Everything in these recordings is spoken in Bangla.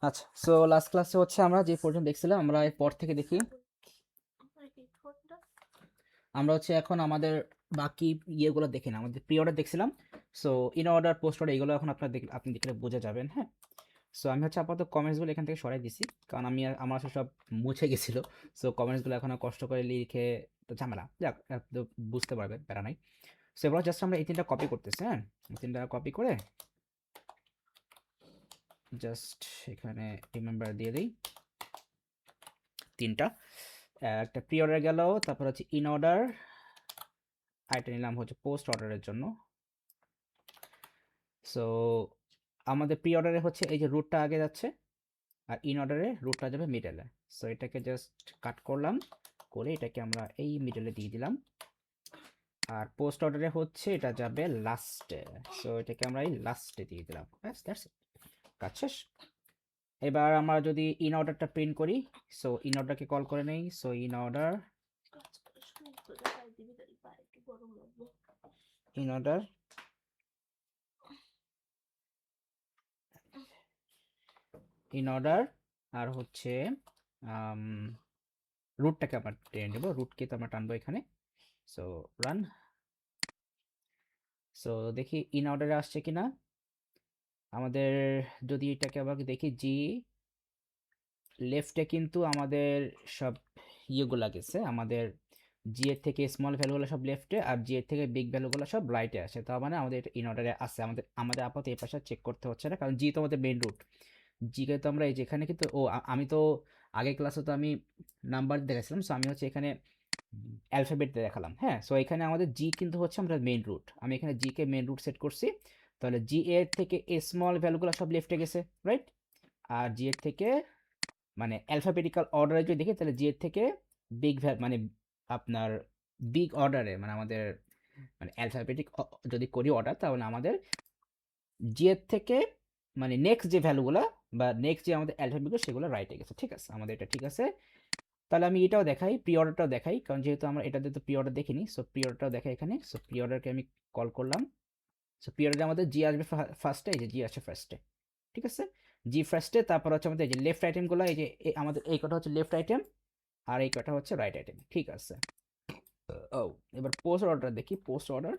আচ্ছা, সো লাস্ট ক্লাসে হচ্ছে আমরা যে পর্যন্ত দেখছিলাম, আমরা এরপর থেকে দেখি আমরা হচ্ছে এখন আমাদের বাকি ইয়েগুলো দেখি না, আমাদের প্রি অর্ডার দেখছিলাম। So in order, post order, এগুলো এখন আপনি দেখলে বুঝে যাবেন। হ্যাঁ, সো আমি হচ্ছে আপাতত কমেন্টসগুলো এখান থেকে সরাই দিছি, কারণ আমার আসলে সব মুছে গেছিলো। সো কমেন্টসগুলো এখন আর কষ্ট করে লিখে তো ঝামেলা, যাক আপনি তো বুঝতে পারবেন, প্যারা নাই। সো এবার জাস্ট আমরা এই তিনটা কপি করতেছি। হ্যাঁ, এই তিনটা কপি করে জাস্ট এখানে রিমেম্বার দিয়ে দিই তিনটা। একটা প্রি অর্ডার গেল, তারপর হচ্ছে ইন অর্ডার, আইটা নিলাম হচ্ছে পোস্ট অর্ডারের জন্য। সো আমাদের প্রি অর্ডারে হচ্ছে এই যে রুটটা আগে যাচ্ছে, আর ইন অর্ডারে রুটটা যাবে মিডলে। সো এটাকে জাস্ট কাট করলাম, করে এটাকে আমরা এই মিডলে দিয়ে দিলাম। আর পোস্ট অর্ডারে হচ্ছে এটা যাবে লাস্টে, সো এটাকে আমরা এই লাস্টে দিয়ে দিলাম। ব্যাস, দ্যাটস ইট, কাজ শেষ। এবার আমরা যদি ইন অর্ডারটা প্রিন্ট করি, সো ইন অর্ডারকে কল করে নেই। So in order, in order, in order, আর হচ্ছে রুটটাকে আমরা টেনে নেবো, রুটকে তো আমরা টানবো এখানে। So run. সো দেখি ইন অর্ডারে আসছে কিনা আমাদের। যদি এটাকে আবার দেখি, জি লেফটে কিন্তু আমাদের সব ইয়েগুলো গেছে, আমাদের জি এর থেকে স্মল ভ্যালুগুলো সব লেফটে, আর জি এর থেকে বিগ ভ্যালুগুলো সব রাইটে আসে। তার মানে আমাদের এটা ইন অর্ডারে আছে। আমাদের আমাদের আপাতত এই পাশে চেক করতে হচ্ছে না, কারণ জি তো আমাদের মেইন রুট। জিকে তো আমরা এই যেখানে কিন্তু আমি তো আগের ক্লাসে তো আমি নাম্বার দেখাচ্ছিলাম, সো আমি হচ্ছে এখানে অ্যালফাবেট দেখালাম। হ্যাঁ, সো এখানে আমাদের জি কিন্তু হচ্ছে আমরা মেইন রুট, আমি এখানে জি কে মেইন রুট সেট করছি। তাহলে জি এর থেকে স্মল ভ্যালুগুলো সব লেফটে গেছে, রাইট। আর জি এর থেকে মানে অ্যালফাবেটিক্যাল অর্ডারে যদি দেখি, তাহলে জি এর থেকে বিগ মানে আপনার বিগ অর্ডারে, মানে আমাদের মানে অ্যালফাবেটিক যদি করি অর্ডার, তাহলে আমাদের জি এর থেকে মানে নেক্সট যে ভ্যালুগুলো বা নেক্সট যে আমাদের অ্যালফাবেটগুলো সেগুলো রাইটে গেছে। ঠিক আছে, আমাদের এটা ঠিক আছে। তাহলে আমি এটাও দেখাই, প্রি অর্ডারটাও দেখাই, কারণ যেহেতু আমরা এটাতে তো প্রি অর্ডার দেখিনি। সো প্রি অর্ডারটাও দেখাই এখানে। সো প্রি অর্ডারকে আমি কল করলাম। সো প্রি অর্ডারে আমাদের জি আসবে ফার্স্টে, এই যে জি আসে ফার্স্টে। ঠিক আছে, জি ফার্স্টে। তারপর হচ্ছে আমাদের এই যে লেফট আইটেমগুলো, এই যে আমাদের এই কটা হচ্ছে লেফট আইটেম, আর এই কটা হচ্ছে রাইট আইটেম। ঠিক আছে। ও, এবার পোস্ট অর্ডার দেখি, পোস্ট অর্ডার।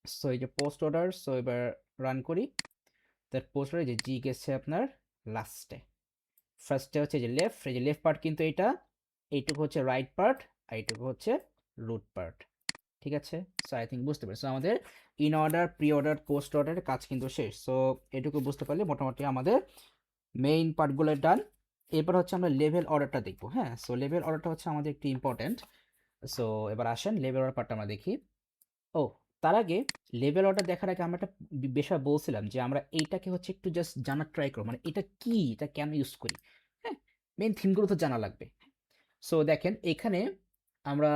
সো এই যে পোস্ট অর্ডার, সো এবার রান করি। তার পোস্ট অর্ডার যে জি গেছে আপনার লাস্টে, ফার্স্টে হচ্ছে যে লেফট, এই যে লেফট পার্ট কিন্তু এটা, এইটুকু হচ্ছে রাইট পার্ট, আর এইটুকু হচ্ছে রুট পার্ট। ঠিক আছে, সো আই থিঙ্ক বুঝতে পারি। সো আমাদের in order, pre order, post অর্ডারের কাজ কিন্তু শেষ। সো এটুকু বুঝতে পারলে মোটামুটি আমাদের মেইন পার্টগুলো ডান। এরপর হচ্ছে আমরা লেভেল অর্ডারটা দেখবো। হ্যাঁ, সো লেভেল অর্ডারটা হচ্ছে আমাদের একটি ইম্পর্টেন্ট। সো এবার আসেন লেভেল অর্ডার পার্টটা আমরা দেখি। ও, তার আগে লেভেল অর্ডার দেখার আগে আমরা একটা বিষয় বলছিলাম যে আমরা এইটাকে হচ্ছে একটু জাস্ট জানার ট্রাই করবো, মানে এটা কি, এটা কেন ইউজ করি। হ্যাঁ, মেইন থিমগুলো তো জানা লাগবে। সো দেখেন এখানে আমরা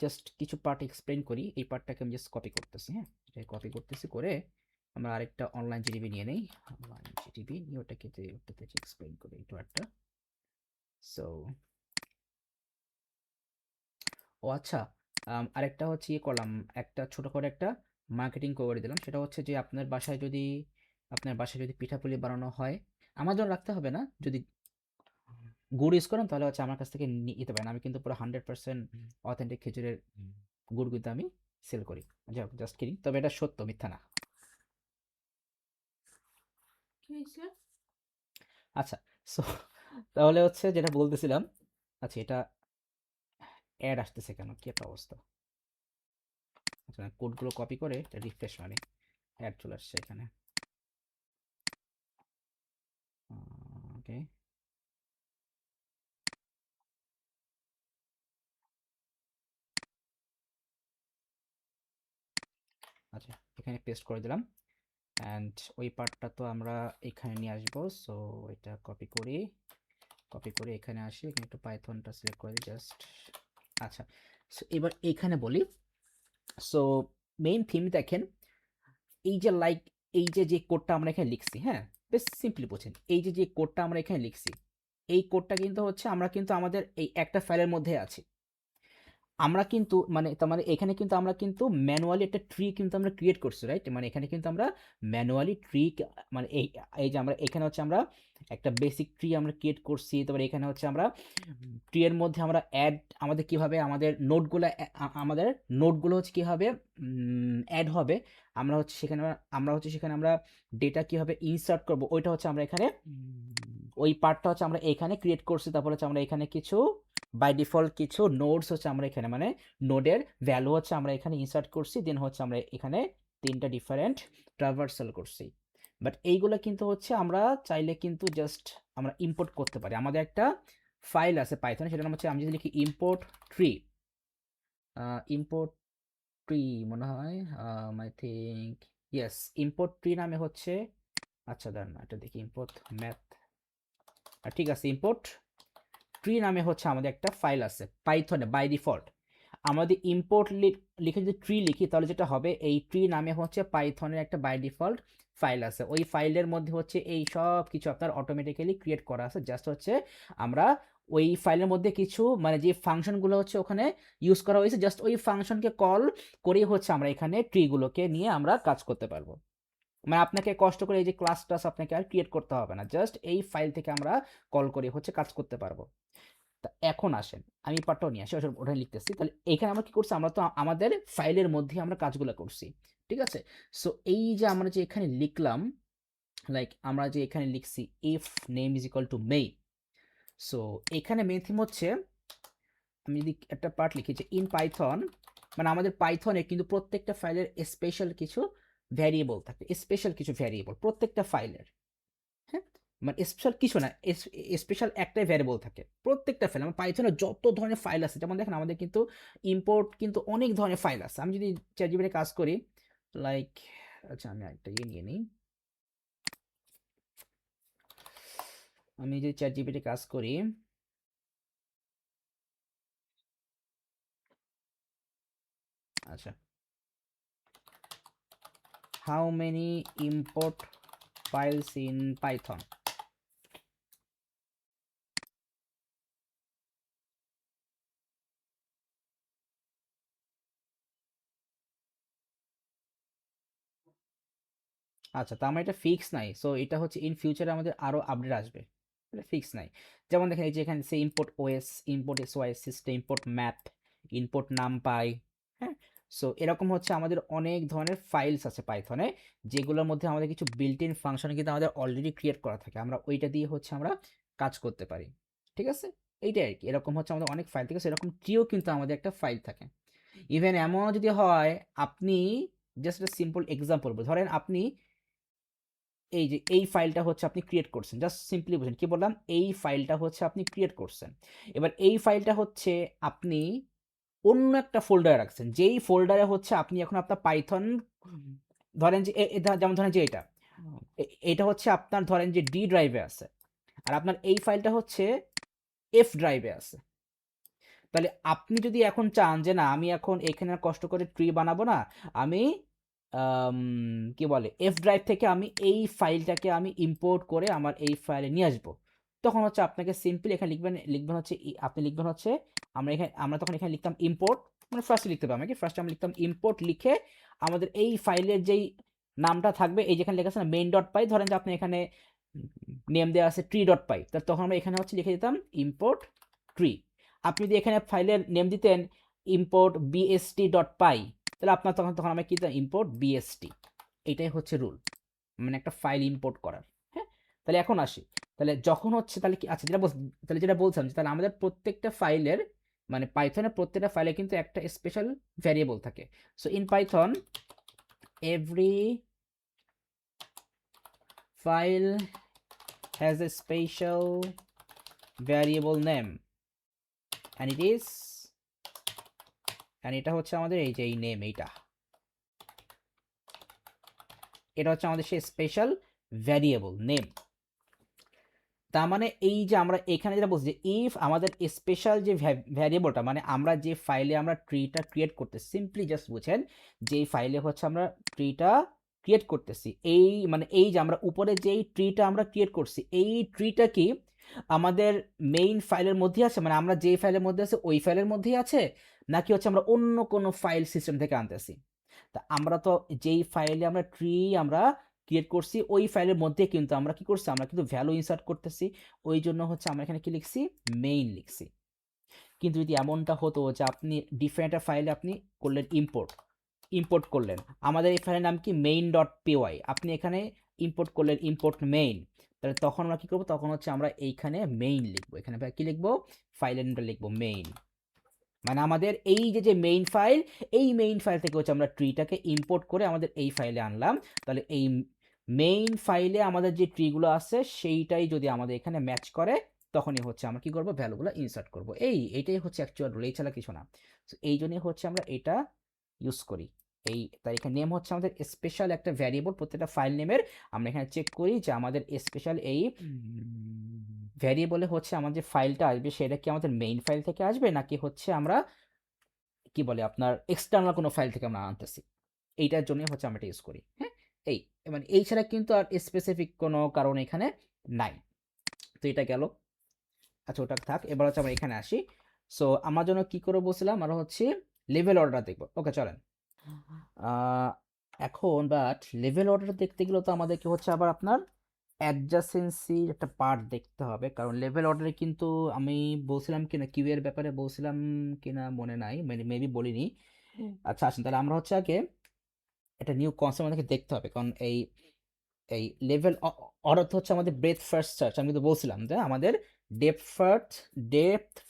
জাস্ট কিছু পার্ট এক্সপ্লেন করি। এই পার্টটাকে আমি জাস্ট কপি করতেছি। হ্যাঁ, এটা কপি করতেছি, করে আমরা আরেকটা অনলাইন জিডিবি নিয়ে নেই। অনলাইন জিডিবি নিয়ে ওটাকে এক্সপ্লেন করি এই পার্টটা। সো ও আচ্ছা, আরেকটা হচ্ছে ইয়ে করলাম, একটা ছোট করে একটা মার্কেটিং করে দিলাম। সেটা হচ্ছে যে আপনার বাসায় যদি পিঠাপুলি বানানো হয়, আমার জন্য রাখতে হবে না। যদি গুড় ইউজ করেন তাহলে হচ্ছে আমার কাছ থেকে নিতে পারেন। আমি কিন্তু পুরো 100% অথেন্টিক খেজুরের গুড় কিন্তু আমি সেল করি। জাস্ট কিডিং, তবে এটা সত্য, মিথ্যা না। আচ্ছা, সো তাহলে হচ্ছে যেটা বলতেছিলাম, আচ্ছা এটা অ্যাড আসতেছে কেন, কি একটা অবস্থা। আচ্ছা, কোডগুলো কপি করে রিফ্রেশ মানে অ্যাড চলে আসছে এখানে। ওকে, আচ্ছা এখানে পেস্ট করে দিলাম। অ্যান্ড ওই পার্টটা তো আমরা এখানে নিয়ে আসবো। সো এটা কপি করে এখানে আসি, এখানে একটু পাইথনটা সিলেক্ট করে দিই জাস্ট। আচ্ছা, সো এবার এখানে বলি। সো মেইন থিম দেখেন, এই যে লাইক এই যে কোডটা আমরা এখানে লিখছি, হ্যাঁ বেশ সিম্পলি বোঝেন। এই যে কোডটা আমরা এখানে লিখছি, এই কোডটা কিন্তু হচ্ছে আমরা কিন্তু আমাদের এই একটা ফাইলের মধ্যে আছি। আমরা কিন্তু মানে তার মানে এখানে কিন্তু আমরা কিন্তু ম্যানুয়ালি একটা ট্রি কিন্তু আমরা ক্রিয়েট করছি, রাইট? মানে এখানে কিন্তু আমরা ম্যানুয়ালি ট্রি, মানে এই যে আমরা এখানে হচ্ছে আমরা একটা বেসিক ট্রি আমরা ক্রিয়েট করছি। তারপরে এখানে হচ্ছে আমরা ট্রি এর মধ্যে আমরা অ্যাড, আমাদের কিভাবে আমাদের নোটগুলো, আমাদের নোটগুলো হচ্ছে কিভাবে অ্যাড হবে, আমরা হচ্ছে সেখানে আমরা ডেটা কিভাবে ইনসার্ট করব, ওইটা হচ্ছে আমরা এখানে ওই পার্টটা হচ্ছে আমরা এখানে ক্রিয়েট করছি। তারপর হচ্ছে আমরা এখানে কিছু বাই ডিফল্ট কিছু নোডস হচ্ছে আমরা এখানে মানে নোডের ভ্যালু হচ্ছে আমরা এখানে ইনসার্ট করছি। দেন হচ্ছে আমরা এখানে 3টা ডিফারেন্ট ট্রাভার্সাল করছি। বাট এইগুলো কিন্তু হচ্ছে আমরা চাইলে কিন্তু জাস্ট আমরা ইম্পোর্ট করতে পারি। আমাদের একটা ফাইল আছে পাইথনে, সেটার নাম হচ্ছে, আমি যদি লিখি ইম্পোর্ট ট্রি, ইম্পোর্ট ট্রি মনে হয়, I think yes, import tree নামে হচ্ছে, আচ্ছা দাঁড়ান এটা দেখি, ইম্পোর্ট ম্যাথ, ঠিক আছে, ইম্পোর্ট ট্রি নামে হচ্ছে আমাদের একটা ফাইল আছে পাইথনে বাই ডিফল্ট। আমাদের ইম্পোর্ট লিখে যদি ট্রি লিখি, তাহলে যেটা হবে, এই ট্রি নামে হচ্ছে পাইথনের একটা বাই ডিফল্ট ফাইল আছে। ওই ফাইলের মধ্যে হচ্ছে এই সব কিছু আপনার অটোমেটিক্যালি ক্রিয়েট করা আছে। জাস্ট হচ্ছে আমরা ওই ফাইলের মধ্যে কিছু মানে যে ফাংশনগুলো হচ্ছে ওখানে ইউজ করা হয়েছে, জাস্ট ওই ফাংশনকে কল করেই হচ্ছে আমরা এখানে ট্রিগুলোকে নিয়ে আমরা কাজ করতে পারবো। মানে আপনাকে কষ্ট করে এই যে ক্লাস টাস আপনাকে আর ক্রিয়েট করতে হবে না, জাস্ট এই ফাইল থেকে আমরা কল করে হচ্ছে কাজ করতে পারবো। তা এখন আসেন, আমি পার্টটাও নিয়ে আসি, ওটা লিখতেছি। তাহলে এখানে আমরা কি করছি, আমরা তো আমাদের ফাইলের মধ্যে আমরা কাজগুলো করছি, ঠিক আছে? সো এই যে আমরা যে এখানে লিখলাম, লাইক আমরা যে এখানে লিখছি if name is equal to main, so এখানে মেন থিম হচ্ছে, আমি যদি একটা পার্ট লিখি যে ইন পাইথন, মানে আমাদের পাইথনে কিন্তু প্রত্যেকটা ফাইলের স্পেশাল কিছু ভ্যারিয়েবল থাকে, স্পেশাল কিছু ভ্যারিয়েবল প্রত্যেকটা ফাইলের, হ্যাঁ? মানে স্পেশাল কিছু না, স্পেশাল একটাই ভ্যারিয়েবল থাকে প্রত্যেকটা ফাইল। আমার পাইথনে যত ধরনের ফাইল আছে, যেমন দেখেন আমাদের কিন্তু ইম্পোর্ট কিন্তু অনেক ধরনের ফাইল আছে। আমি যদি চ্যাটজিপিটিতে কাজ করি, লাইক, আচ্ছা আমি একটা নিয়ে নিই, আমি যদি চ্যাটজিপিটিতে কাজ করি, আচ্ছা, how many import files in Python, আচ্ছা, তো আমার এটা ফিক্স নাই। সো এটা হচ্ছে ইন ফিউচারে আমাদের আরো আপডেট আসবে, এটা ফিক্স নাই। যেমন দেখেন এই যে এখানে সে import OS, import S Y system, import map, import NumPy, হ্যাঁ? সো এরকম হচ্ছে আমাদের অনেক ধরনের ফাইলস আছে পাইথনে, যেগুলোর মধ্যে আমাদের কিছু বিল্ট ইন ফাংশন কিন্তু আমাদের অলরেডি ক্রিয়েট করা থাকে, আমরা ওইটা দিয়ে হচ্ছে আমরা কাজ করতে পারি, ঠিক আছে? এইটাই আর কি, এরকম হচ্ছে আমাদের অনেক ফাইল থাকে, সেরকম ট্রিও কিন্তু আমাদের একটা ফাইল থাকে। ইভেন এমন যদি হয়, আপনি জাস্ট সিম্পল এক্সাম্পল, ধরেন আপনি এই যে এই ফাইলটা হচ্ছে আপনি ক্রিয়েট করছেন, জাস্ট সিম্পলি বুঝেন কি বললাম, এই ফাইলটা হচ্ছে আপনি ক্রিয়েট করছেন। এবার এই ফাইলটা হচ্ছে আপনি অন্য একটা ফোল্ডারে রাখছেন, যেই ফোল্ডারে হচ্ছে আপনি এখন আপনার পাইথন, ধরেন যে যেমন ধরেন যে এটা হচ্ছে আপনার ধরেন যে ডি ড্রাইভে আছে, আর আপনার এই ফাইলটা হচ্ছে এফ ড্রাইভে আছে। তাহলে আপনি যদি এখন চান যে না, আমি এখন এখানে আর কষ্ট করে ট্রি বানাবো না, আমি কি বলে এফ ড্রাইভ থেকে আমি এই ফাইলটাকে আমি ইম্পোর্ট করে আমার এই ফাইলে নিয়ে আসবো, তখন হচ্ছে আপনাকে সিম্পলি এখানে লিখবেন হচ্ছে আপনি লিখবেন হচ্ছে, আমরা তখন এখানে লিখতাম ইম্পোর্ট, মানে ফার্স্টে লিখতে হবে আমাকে, ফার্স্টে আমরা লিখতাম ইম্পোর্ট, লিখে আমাদের এই ফাইলের যেই নামটা থাকবে, এই যেখানে লেখা আছে না মেইন ডট পাই, ধরেন যে আপনি এখানে নেম দেওয়া আছে ট্রি ডট পাই, তাহলে তখন আমরা এখানে হচ্ছে লিখে দিতাম ইম্পোর্ট ট্রি। আপনি যদি এখানে ফাইলের নেম দিতেন ইম্পোর্ট বিএসটি ডট পাই, তাহলে আপনার তখন তখন আমরা কি দিতাম ইম্পোর্ট বিএসটি। এটাই হচ্ছে রুল, মানে একটা ফাইল ইম্পোর্ট করার, হ্যাঁ? তাহলে এখন আসি, তাহলে যখন হচ্ছে তাহলে কি, আচ্ছা তাহলে যেটা বলছিলাম যে তাহলে আমাদের প্রত্যেকটা ফাইলের, মানে পাইথনের প্রত্যেকটা ফাইলে কিন্তু একটা স্পেশাল ভ্যারিয়েবল থাকে। So in Python every file has a special variable name, and এটা হচ্ছে আমাদের এই যে এই নেম, এটা হচ্ছে আমাদের সেই স্পেশাল ভ্যারিয়েবল নেম। তার মানে এই যে আমরা এখানে যেটা বলছি যে ইফ আমাদের স্পেশাল যে ভ্যারিয়েবলটা, মানে আমরা যে ফাইলে আমরা ট্রিটা ক্রিয়েট করতেছি, সিম্পলি জাস্ট বুঝেন যে ফাইলে হচ্ছে আমরা ট্রিটা ক্রিয়েট করতেছি, এই মানে এই যে আমরা উপরে যেই ট্রিটা আমরা ক্রিয়েট করছি, এই ট্রিটা কি আমাদের মেইন ফাইলের মধ্যে আছে, মানে আমরা যেই ফাইলের মধ্যে আছে ওই ফাইলের মধ্যেই আছে, নাকি হচ্ছে আমরা অন্য কোনো ফাইল সিস্টেম থেকে আনতেছি? তা আমরা তো যেই ফাইলে আমরা ট্রি আমরা ক্রিয়েট করছি ওই ফাইলের মধ্যে কিন্তু আমরা কি করছি, আমরা কিন্তু ভ্যালু ইনসার্ট করতেছি। ওই জন্য হচ্ছে আমরা এখানে কি লিখছি, মেইন লিখছি। কিন্তু যদি এমনটা হতো যে আপনি ডিফারেন্ট একটা ফাইলে আপনি করলেন ইম্পোর্ট, ইম্পোর্ট করলেন, আমাদের এই ফাইলের নাম কি মেইন ডট পিওয়াই, আপনি এখানে ইম্পোর্ট করলেন ইম্পোর্ট মেইন, তাহলে তখন আমরা কি করবো, তখন হচ্ছে আমরা এইখানে মেইন লিখবো, এখানে কি লিখবো, ফাইলের নামটা লিখবো মেইন। মানে আমাদের এই যে যে মেইন ফাইল, এই মেইন ফাইল থেকে হচ্ছে আমরা ট্রিটাকে ইম্পোর্ট করে আমাদের এই ফাইলে আনলাম। তাহলে এই মেইন ফাইলে আমাদের যে ট্রিগুলো আছে সেইটাই যদি আমাদের এখানে ম্যাচ করে, তখনই হচ্ছে আমরা কি করবো, ভ্যালুগুলো ইনসার্ট করবো। এইটাই হচ্ছে অ্যাকচুয়াল রুল, এই ছাড়া কিছু না। তো এই জন্যই হচ্ছে আমরা এটা ইউজ করি। এই তারিখের নেম হচ্ছে আমাদের স্পেশাল একটা ভ্যারিয়েবল, প্রত্যেকটা ফাইল নেমের আমরা এখানে চেক করি যে আমাদের স্পেশাল এই ভ্যারিয়েবলে হচ্ছে আমাদের যে ফাইলটা আসবে সেটা কি আমাদের মেইন ফাইল থেকে আসবে, নাকি হচ্ছে আমরা কি বলে আপনার এক্সটার্নাল কোনো ফাইল থেকে আমরা আনতেছি। এইটার জন্যই হচ্ছে আমরা এটা ইউজ করি। হ্যাঁ, এই মানে এই ছাড়া কিন্তু আর স্পেসিফিক কোনো কারণ এখানে নাই। তো এটা গেল। আচ্ছা ওটা থাক, এবার হচ্ছে আমরা এখানে আসি। সো আমার জন্য কি করে বলছিলাম, আমরা হচ্ছে লেভেল অর্ডার দেখবো। ওকে চলেন। এখন বাট লেভেল অর্ডার দেখতে গেলে তো আমাদেরকে হচ্ছে আবার আপনার অ্যাডজাসেন্সির একটা পার্ট দেখতে হবে, কারণ লেভেল অর্ডারে কিন্তু আমি বলছিলাম কিনা কিউ এর ব্যাপারে বলছিলাম কিনা মনে নাই, মানে মেবি বলিনি। আচ্ছা আসেন তাহলে আমরা হচ্ছে আগে একটা নিউ কনসেপ্ট আমাদেরকে দেখতে হবে, কারণ এই এই লেভেল অর্ডার তো হচ্ছে আমাদের ব্রেথ ফার্স্ট সার্চ, আমি কিন্তু বলছিলাম যে আমাদের ডেপথ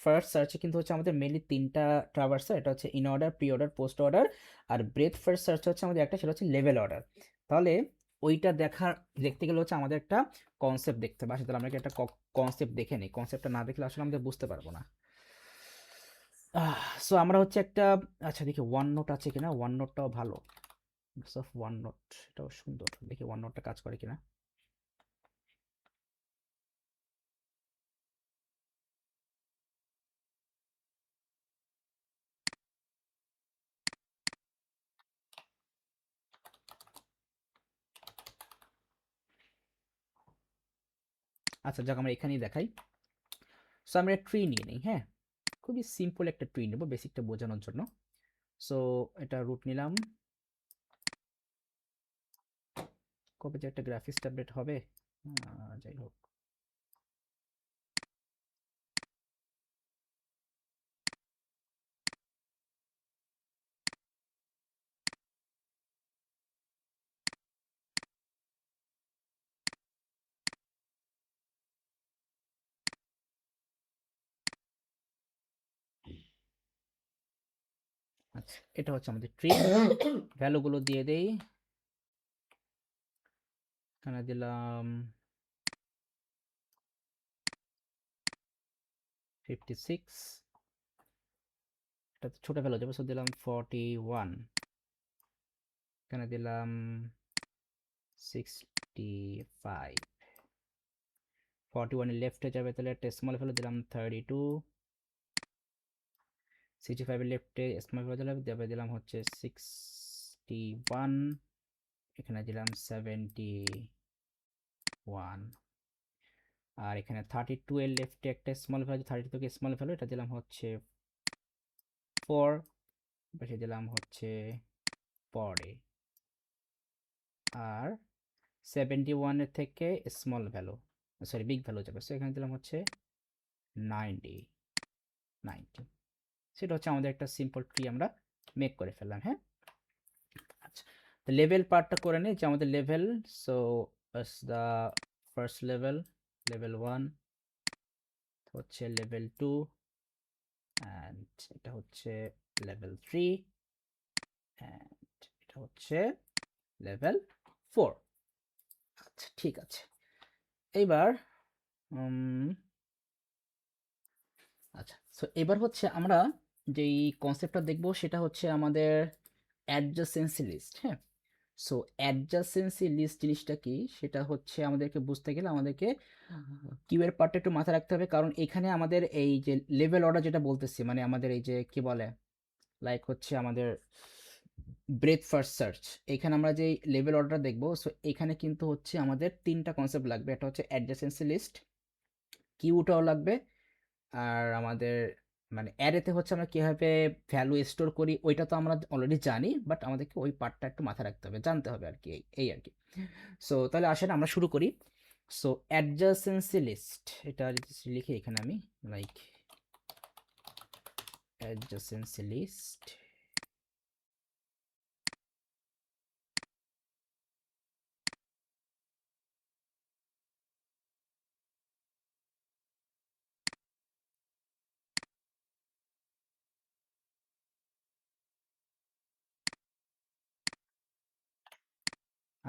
ফার্স্ট সার্চে কিন্তু হচ্ছে আমাদের মেনলি তিনটা ট্রাভার্সাল, এটা হচ্ছে in order, pre order, post order. আর ব্রেথ ফার্স্ট সার্চ হচ্ছে আমাদের একটা, সেটা হচ্ছে লেভেল অর্ডার। তাহলে ওইটা দেখতে গেলে হচ্ছে আমাদের একটা কনসেপ্ট দেখতে হবে। আসলে তাহলে আমরা কি একটা কনসেপ্ট দেখে নিই, কনসেপ্টটা না দেখলে আসলে আমাদের বুঝতে পারবো না। সো আমরা হচ্ছে একটা, আচ্ছা দেখি ওয়ান নোট আছে কিনা, ওয়ান নোটটাও ভালো, অফ ওয়ান নোট এটাও সুন্দর, দেখি ওয়ান নোটটা কাজ করে কিনা। আচ্ছা যাক আমরা এখানেই দেখাই। সো আমরা ট্রি নিয়ে নিই, হ্যাঁ খুবই সিম্পল একটা ট্রি নেবো বেসিকটা বোঝানোর জন্য। সো এটা রুট নিলাম, কবে যে একটা গ্রাফিক্স ট্যাবলেট হবে, যাই হোক। আচ্ছা এটা হচ্ছে আমাদের ট্রি, ভ্যালুগুলো দিয়ে দেই। এখানে দিলাম 56, এটা ছোট ভ্যালু যাবে, সো দিলাম 41, এখানে দিলাম 65, 41 এর লেফটে যাবে, তাহলে একটা স্মল ভ্যালু দিলাম 32, 65 এর লেফটে স্মল ভ্যালু যাবে দিলাম হচ্ছে 61, এখানে দিলাম 71, আর এখানে 32 এর লেফটে একটা স্মল ভ্যালু, 32 থেকে স্মল ভ্যালু এটা দিলাম হচ্ছে 4, পাশে দিলাম হচ্ছে পরে, আর 71 এর থেকে small value, sorry big value যাবে, সো এখানে দিলাম হচ্ছে 90, 90। সেটা হচ্ছে আমাদের একটা সিম্পল ট্রি আমরা মেক করে ফেললাম। হ্যাঁ আচ্ছা, তো লেভেল পার্টটা করে নিই যে আমাদের level, so the first level, level 1 হচ্ছে লেভেল 2, অ্যান্ড এটা হচ্ছে লেভেল 3, অ্যান্ড এটা হচ্ছে লেভেল 4। আচ্ছা ঠিক আছে, এইবার আচ্ছা সো এবার হচ্ছে আমরা যেই কনসেপ্টটা দেখব সেটা হচ্ছে আমাদের অ্যাডজাসেন্সি লিস্ট। হ্যাঁ, সো অ্যাডজাসেন্সি লিস্ট জিনিসটা কি, সেটা হচ্ছে আমাদেরকে বুঝতে গেলে আমাদেরকে কিউ এর পার্টটা একটু মাথায় রাখতে হবে, কারণ এখানে আমাদের এই যে লেভেল অর্ডার যেটা বলতেছি, মানে আমাদের এই যে কি বলে লাইক হচ্ছে আমাদের ব্রেথ ফার্স্ট সার্চ, এখানে আমরা যে লেভেল অর্ডার দেখবো, সো এখানে কিন্তু হচ্ছে আমাদের তিনটা কনসেপ্ট লাগবে, একটা হচ্ছে অ্যাডজাসেন্সি লিস্ট, কিউটাও লাগবে। আর আমাদের মানে অ্যারেতে হচ্ছে আমরা কিভাবে ভ্যালু স্টোর করি ওইটা তো আমরা অলরেডি জানি, বাট আমাদেরকে ওই পার্টটা একটু মাথায় রাখতে হবে, জানতে হবে আর কি, এই আর কি। সো তাহলে আসেন আমরা শুরু করি। সো অ্যাডজাসেন্সি লিস্ট, এটা লিখি এখানে আমি, লাইক অ্যাডজাসেন্সি লিস্ট।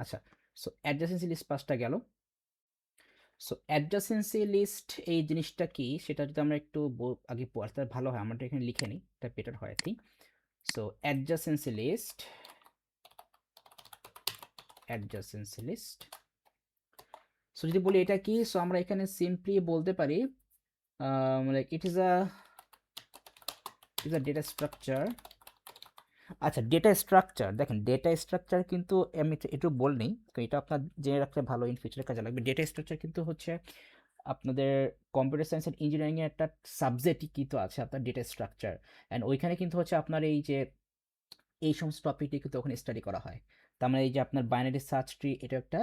আচ্ছা, সো অ্যাডজাসেন্সি লিস্ট পাঁচটা গেল। সো অ্যাডজাসেন্সি লিস্ট এই জিনিসটা কি সেটা যদি আমরা একটু আগে পড়তে ভালো হয়, আমরা এখানে লিখে নিই, এটা বেটার হয় I think. So adjacency list, so যদি বলি এটা কি, সো আমরা এখানে সিম্পলি বলতে পারি like it is a data structure. আচ্ছা, ডেটা স্ট্রাকচার, দেখেন ডেটা স্ট্রাকচার কিন্তু আমি একটু বলিনি, তো এটা আপনার জেনে রাখলে ভালো, ইন ফিউচারে কাজে লাগবে। ডেটা স্ট্রাকচার কিন্তু হচ্ছে আপনাদের কম্পিউটার সায়েন্স অ্যান্ড ইঞ্জিনিয়ারিংয়ের একটা সাবজেক্টই কিন্তু আছে আপনার ডেটা স্ট্রাকচার, অ্যান্ড ওইখানে কিন্তু হচ্ছে আপনার এই যে এই সমস্ত টপিকটি কিন্তু ওখানে স্টাডি করা হয়। তার মানে এই যে আপনার বাইনারি সার্চ ট্রি, এটা একটা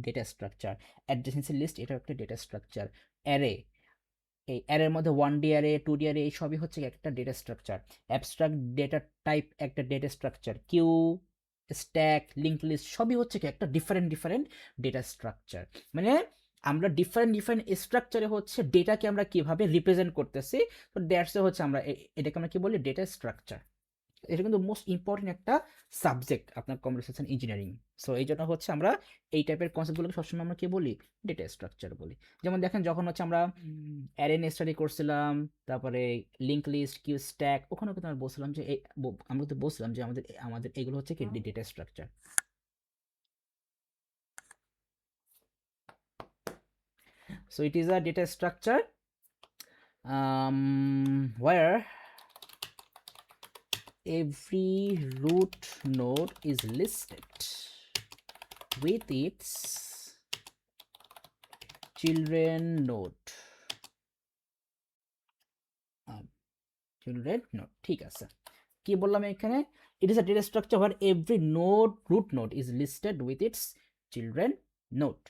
ডেটা স্ট্রাকচার, অ্যাডজেসেন্সি লিস্ট এটাও একটা ডেটা স্ট্রাকচার, অ্যারে, এই অ্যারের মধ্যে 1D অ্যারে 2D অ্যারে এই সবই হচ্ছে একটা data structure, abstract data type একটা data structure, queue, stack, link list সবই হচ্ছে কি একটা ডিফারেন্ট ডিফারেন্ট ডেটা স্ট্রাকচার। মানে আমরা ডিফারেন্ট ডিফারেন্ট স্ট্রাকচারে হচ্ছে ডেটাকে আমরা কিভাবে রিপ্রেজেন্ট করতেছি, তো দ্যাটস হচ্ছে আমরা এটাকে আমরা কি বলি, ডেটা স্ট্রাকচার। এটা কিন্তু মোস্ট ইম্পর্টেন্ট একটা সাবজেক্ট আপনার কম্পিউটার ইঞ্জিনিয়ারিং। সো এই জন্য হচ্ছে আমরা এই টাইপের কনসেপ্টগুলোকে সবসময় আমরা কি বলি, ডেটা স্ট্রাকচার বলি। যেমন দেখেন যখন হচ্ছে আমরা অ্যারে স্টাডি করছিলাম, তারপরে লিঙ্ক লিস্ট, কিউ, স্ট্যাক, ওখানেও কিন্তু আমরা বলছিলাম যে আমরা তো বলছিলাম যে আমাদের আমাদের এগুলো হচ্ছে কি data structure. So it is a data structure where every root node is listed with its children node. children node, ঠিক আছে। কি বললাম এখানে, it is a data structure where every node, root node is listed with its children node।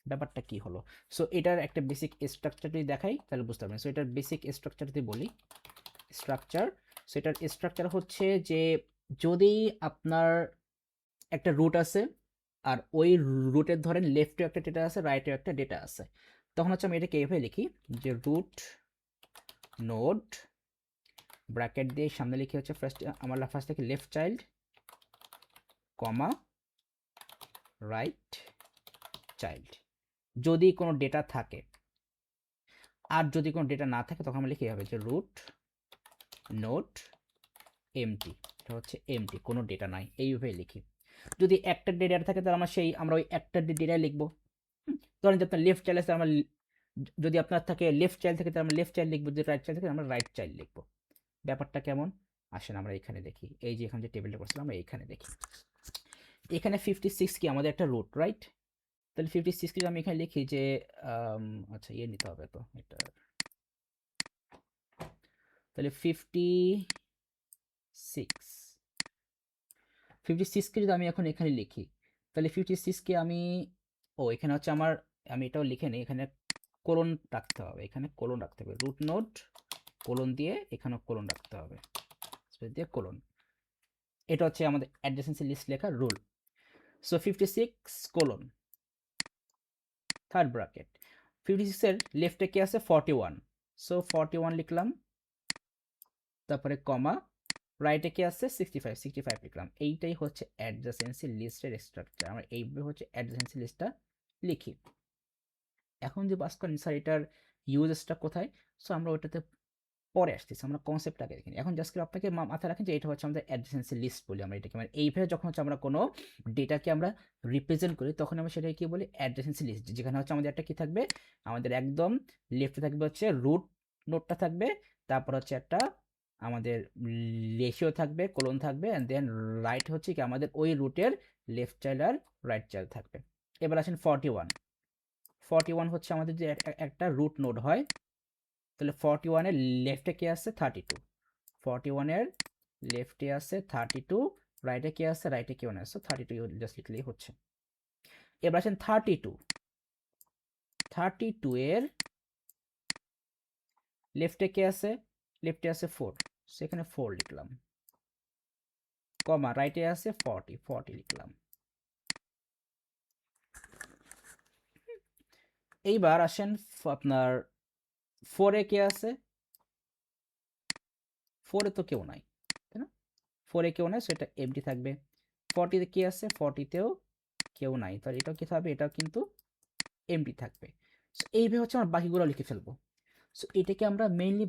ব্যাপারটা কি হলো, সো এটার একটা বেসিক স্ট্রাকচার যদি দেখাই তাহলে বুঝতে পারবেন। সো এটার বেসিক স্ট্রাকচার যদি বলি, স্ট্রাকচার, সো এটার স্ট্রাকচার হচ্ছে যে যদি আপনার একটা রুট আছে আর ওই রুটের ধরেন লেফটে একটা ডেটা আছে, রাইটে একটা ডেটা আছে, তখন হচ্ছে আমি এটাকে এইভাবে লিখি যে রুট নোড ব্র্যাকেট দিয়ে সামনে লিখে হচ্ছে ফার্স্ট আমার ফার্স্ট থেকে লেফট চাইল্ড কমা রাইট চাইল্ড, যদি কোনো ডেটা থাকে। আর যদি কোনো ডেটা না থাকে তখন আমরা লিখে হবে যে রুট নোড এমটি, এটা হচ্ছে এমটি, কোনো ডেটা নাই, এইভাবে লিখি। যদি একটা ডেটা থাকে তাহলে আমরা ওই একটা ডেটা লিখবো। ধরেন যে আপনার লেফট চাইল্ড আছে, আমরা যদি আপনার থাকে লেফট চাইল্ড থাকে তাহলে আমরা লেফট চাইল্ড লিখবো, যদি রাইট চাইল্ড থাকে আমরা রাইট চাইল্ড লিখবো। ব্যাপারটা কেমন, আসেন আমরা এখানে দেখি, এই যে এখানে যে টেবিলটা করছিলাম আমরা এখানে দেখি, এখানে 56 কি আমাদের একটা রুট, রাইট? তাহলে 56 কি আমি এখানে লিখি যে আচ্ছা ইয়ে নিতে হবে তো এটা, তাহলে 56 কে যদি আমি এখন এখানে লিখি, তাহলে 56 কে আমি, ও এখানে হচ্ছে আমার, আমি এটাও লিখে নিই, এখানে কোলন রাখতে হবে, এখানে কোলন রাখতে হবে, রুট নোড কোলন দিয়ে এখানেও কোলন রাখতে হবে, স্পেস দিয়ে কোলন। এটা হচ্ছে আমাদের অ্যাডজেসেন্সি লিস্ট লেখার rule. So 56 colon third bracket, 56 এর লেফটে কি আছে 41, সো 41 লিখলাম, তারপরে কমা, রাইটে কি আছে 65 লিখলাম। এইটাই হচ্ছে অ্যাডজেসেন্সি লিস্টের স্ট্রাকচার, আমরা এইভাবে হচ্ছে অ্যাডজেসেন্সি লিস্টটা লিখি। এখন যে বাস করেন স্যার এটার ইউজেসটা কোথায়, সো আমরা ওটাতে পরে আসতেছি, আমরা কনসেপ্টটাকে দেখি। এখন জাস্ট আপনাকে মাথায় রাখেন যে এটা হচ্ছে আমাদের অ্যাডজেসেন্সি লিস্ট বলি আমরা এটাকে, মানে এইভাবে যখন হচ্ছে আমরা কোনো ডেটাকে আমরা রিপ্রেজেন্ট করি তখন আমরা সেটাকে কি বলি, অ্যাডজেসেন্সি লিস্ট। যেখানে হচ্ছে আমাদের একটা কি থাকবে, আমাদের একদম লেফটে থাকবে হচ্ছে রুট নোটটা থাকবে, তারপর হচ্ছে একটা আমাদের রেশিও থাকবে, কোলন থাকবে, অ্যান্ড দেন রাইট হচ্ছে কি আমাদের ওই রুটের লেফট চাইল্ড আর রাইট চাইল্ড থাকবে। এবার আসেন 41, 41 হচ্ছে আমাদের যে একটা রুট নোড হয়, তাহলে 41 এর লেফটে কে আছে 32, 41 এর লেফটে আছে 32, রাইটে কে আছে, রাইটে কেউ না, সো 32 জাস্ট লিখলেই হচ্ছে। এবার আসেন 32 এর লেফটে কে আছে, লেফটে আছে 4, সেখানে 4 লিখলাম, কমা রাইটে আছে 40 লিখলাম। এইবার আসেন আপনার 4 এ কে আছে, 4 এ তো কেউ নাই, তাই না? 4 এ কেউ নাই, সেটা এমটি থাকবে। 40 তে কি আছে, 40 তেও কেউ নাই, তাহলে এটাও কি থাকবে, এটাও কিন্তু এমটি থাকবে। সো এইভাবে হচ্ছে আমরা বাকিগুলো লিখে ফেলবো। সো এটাকে আমরা মেইনলি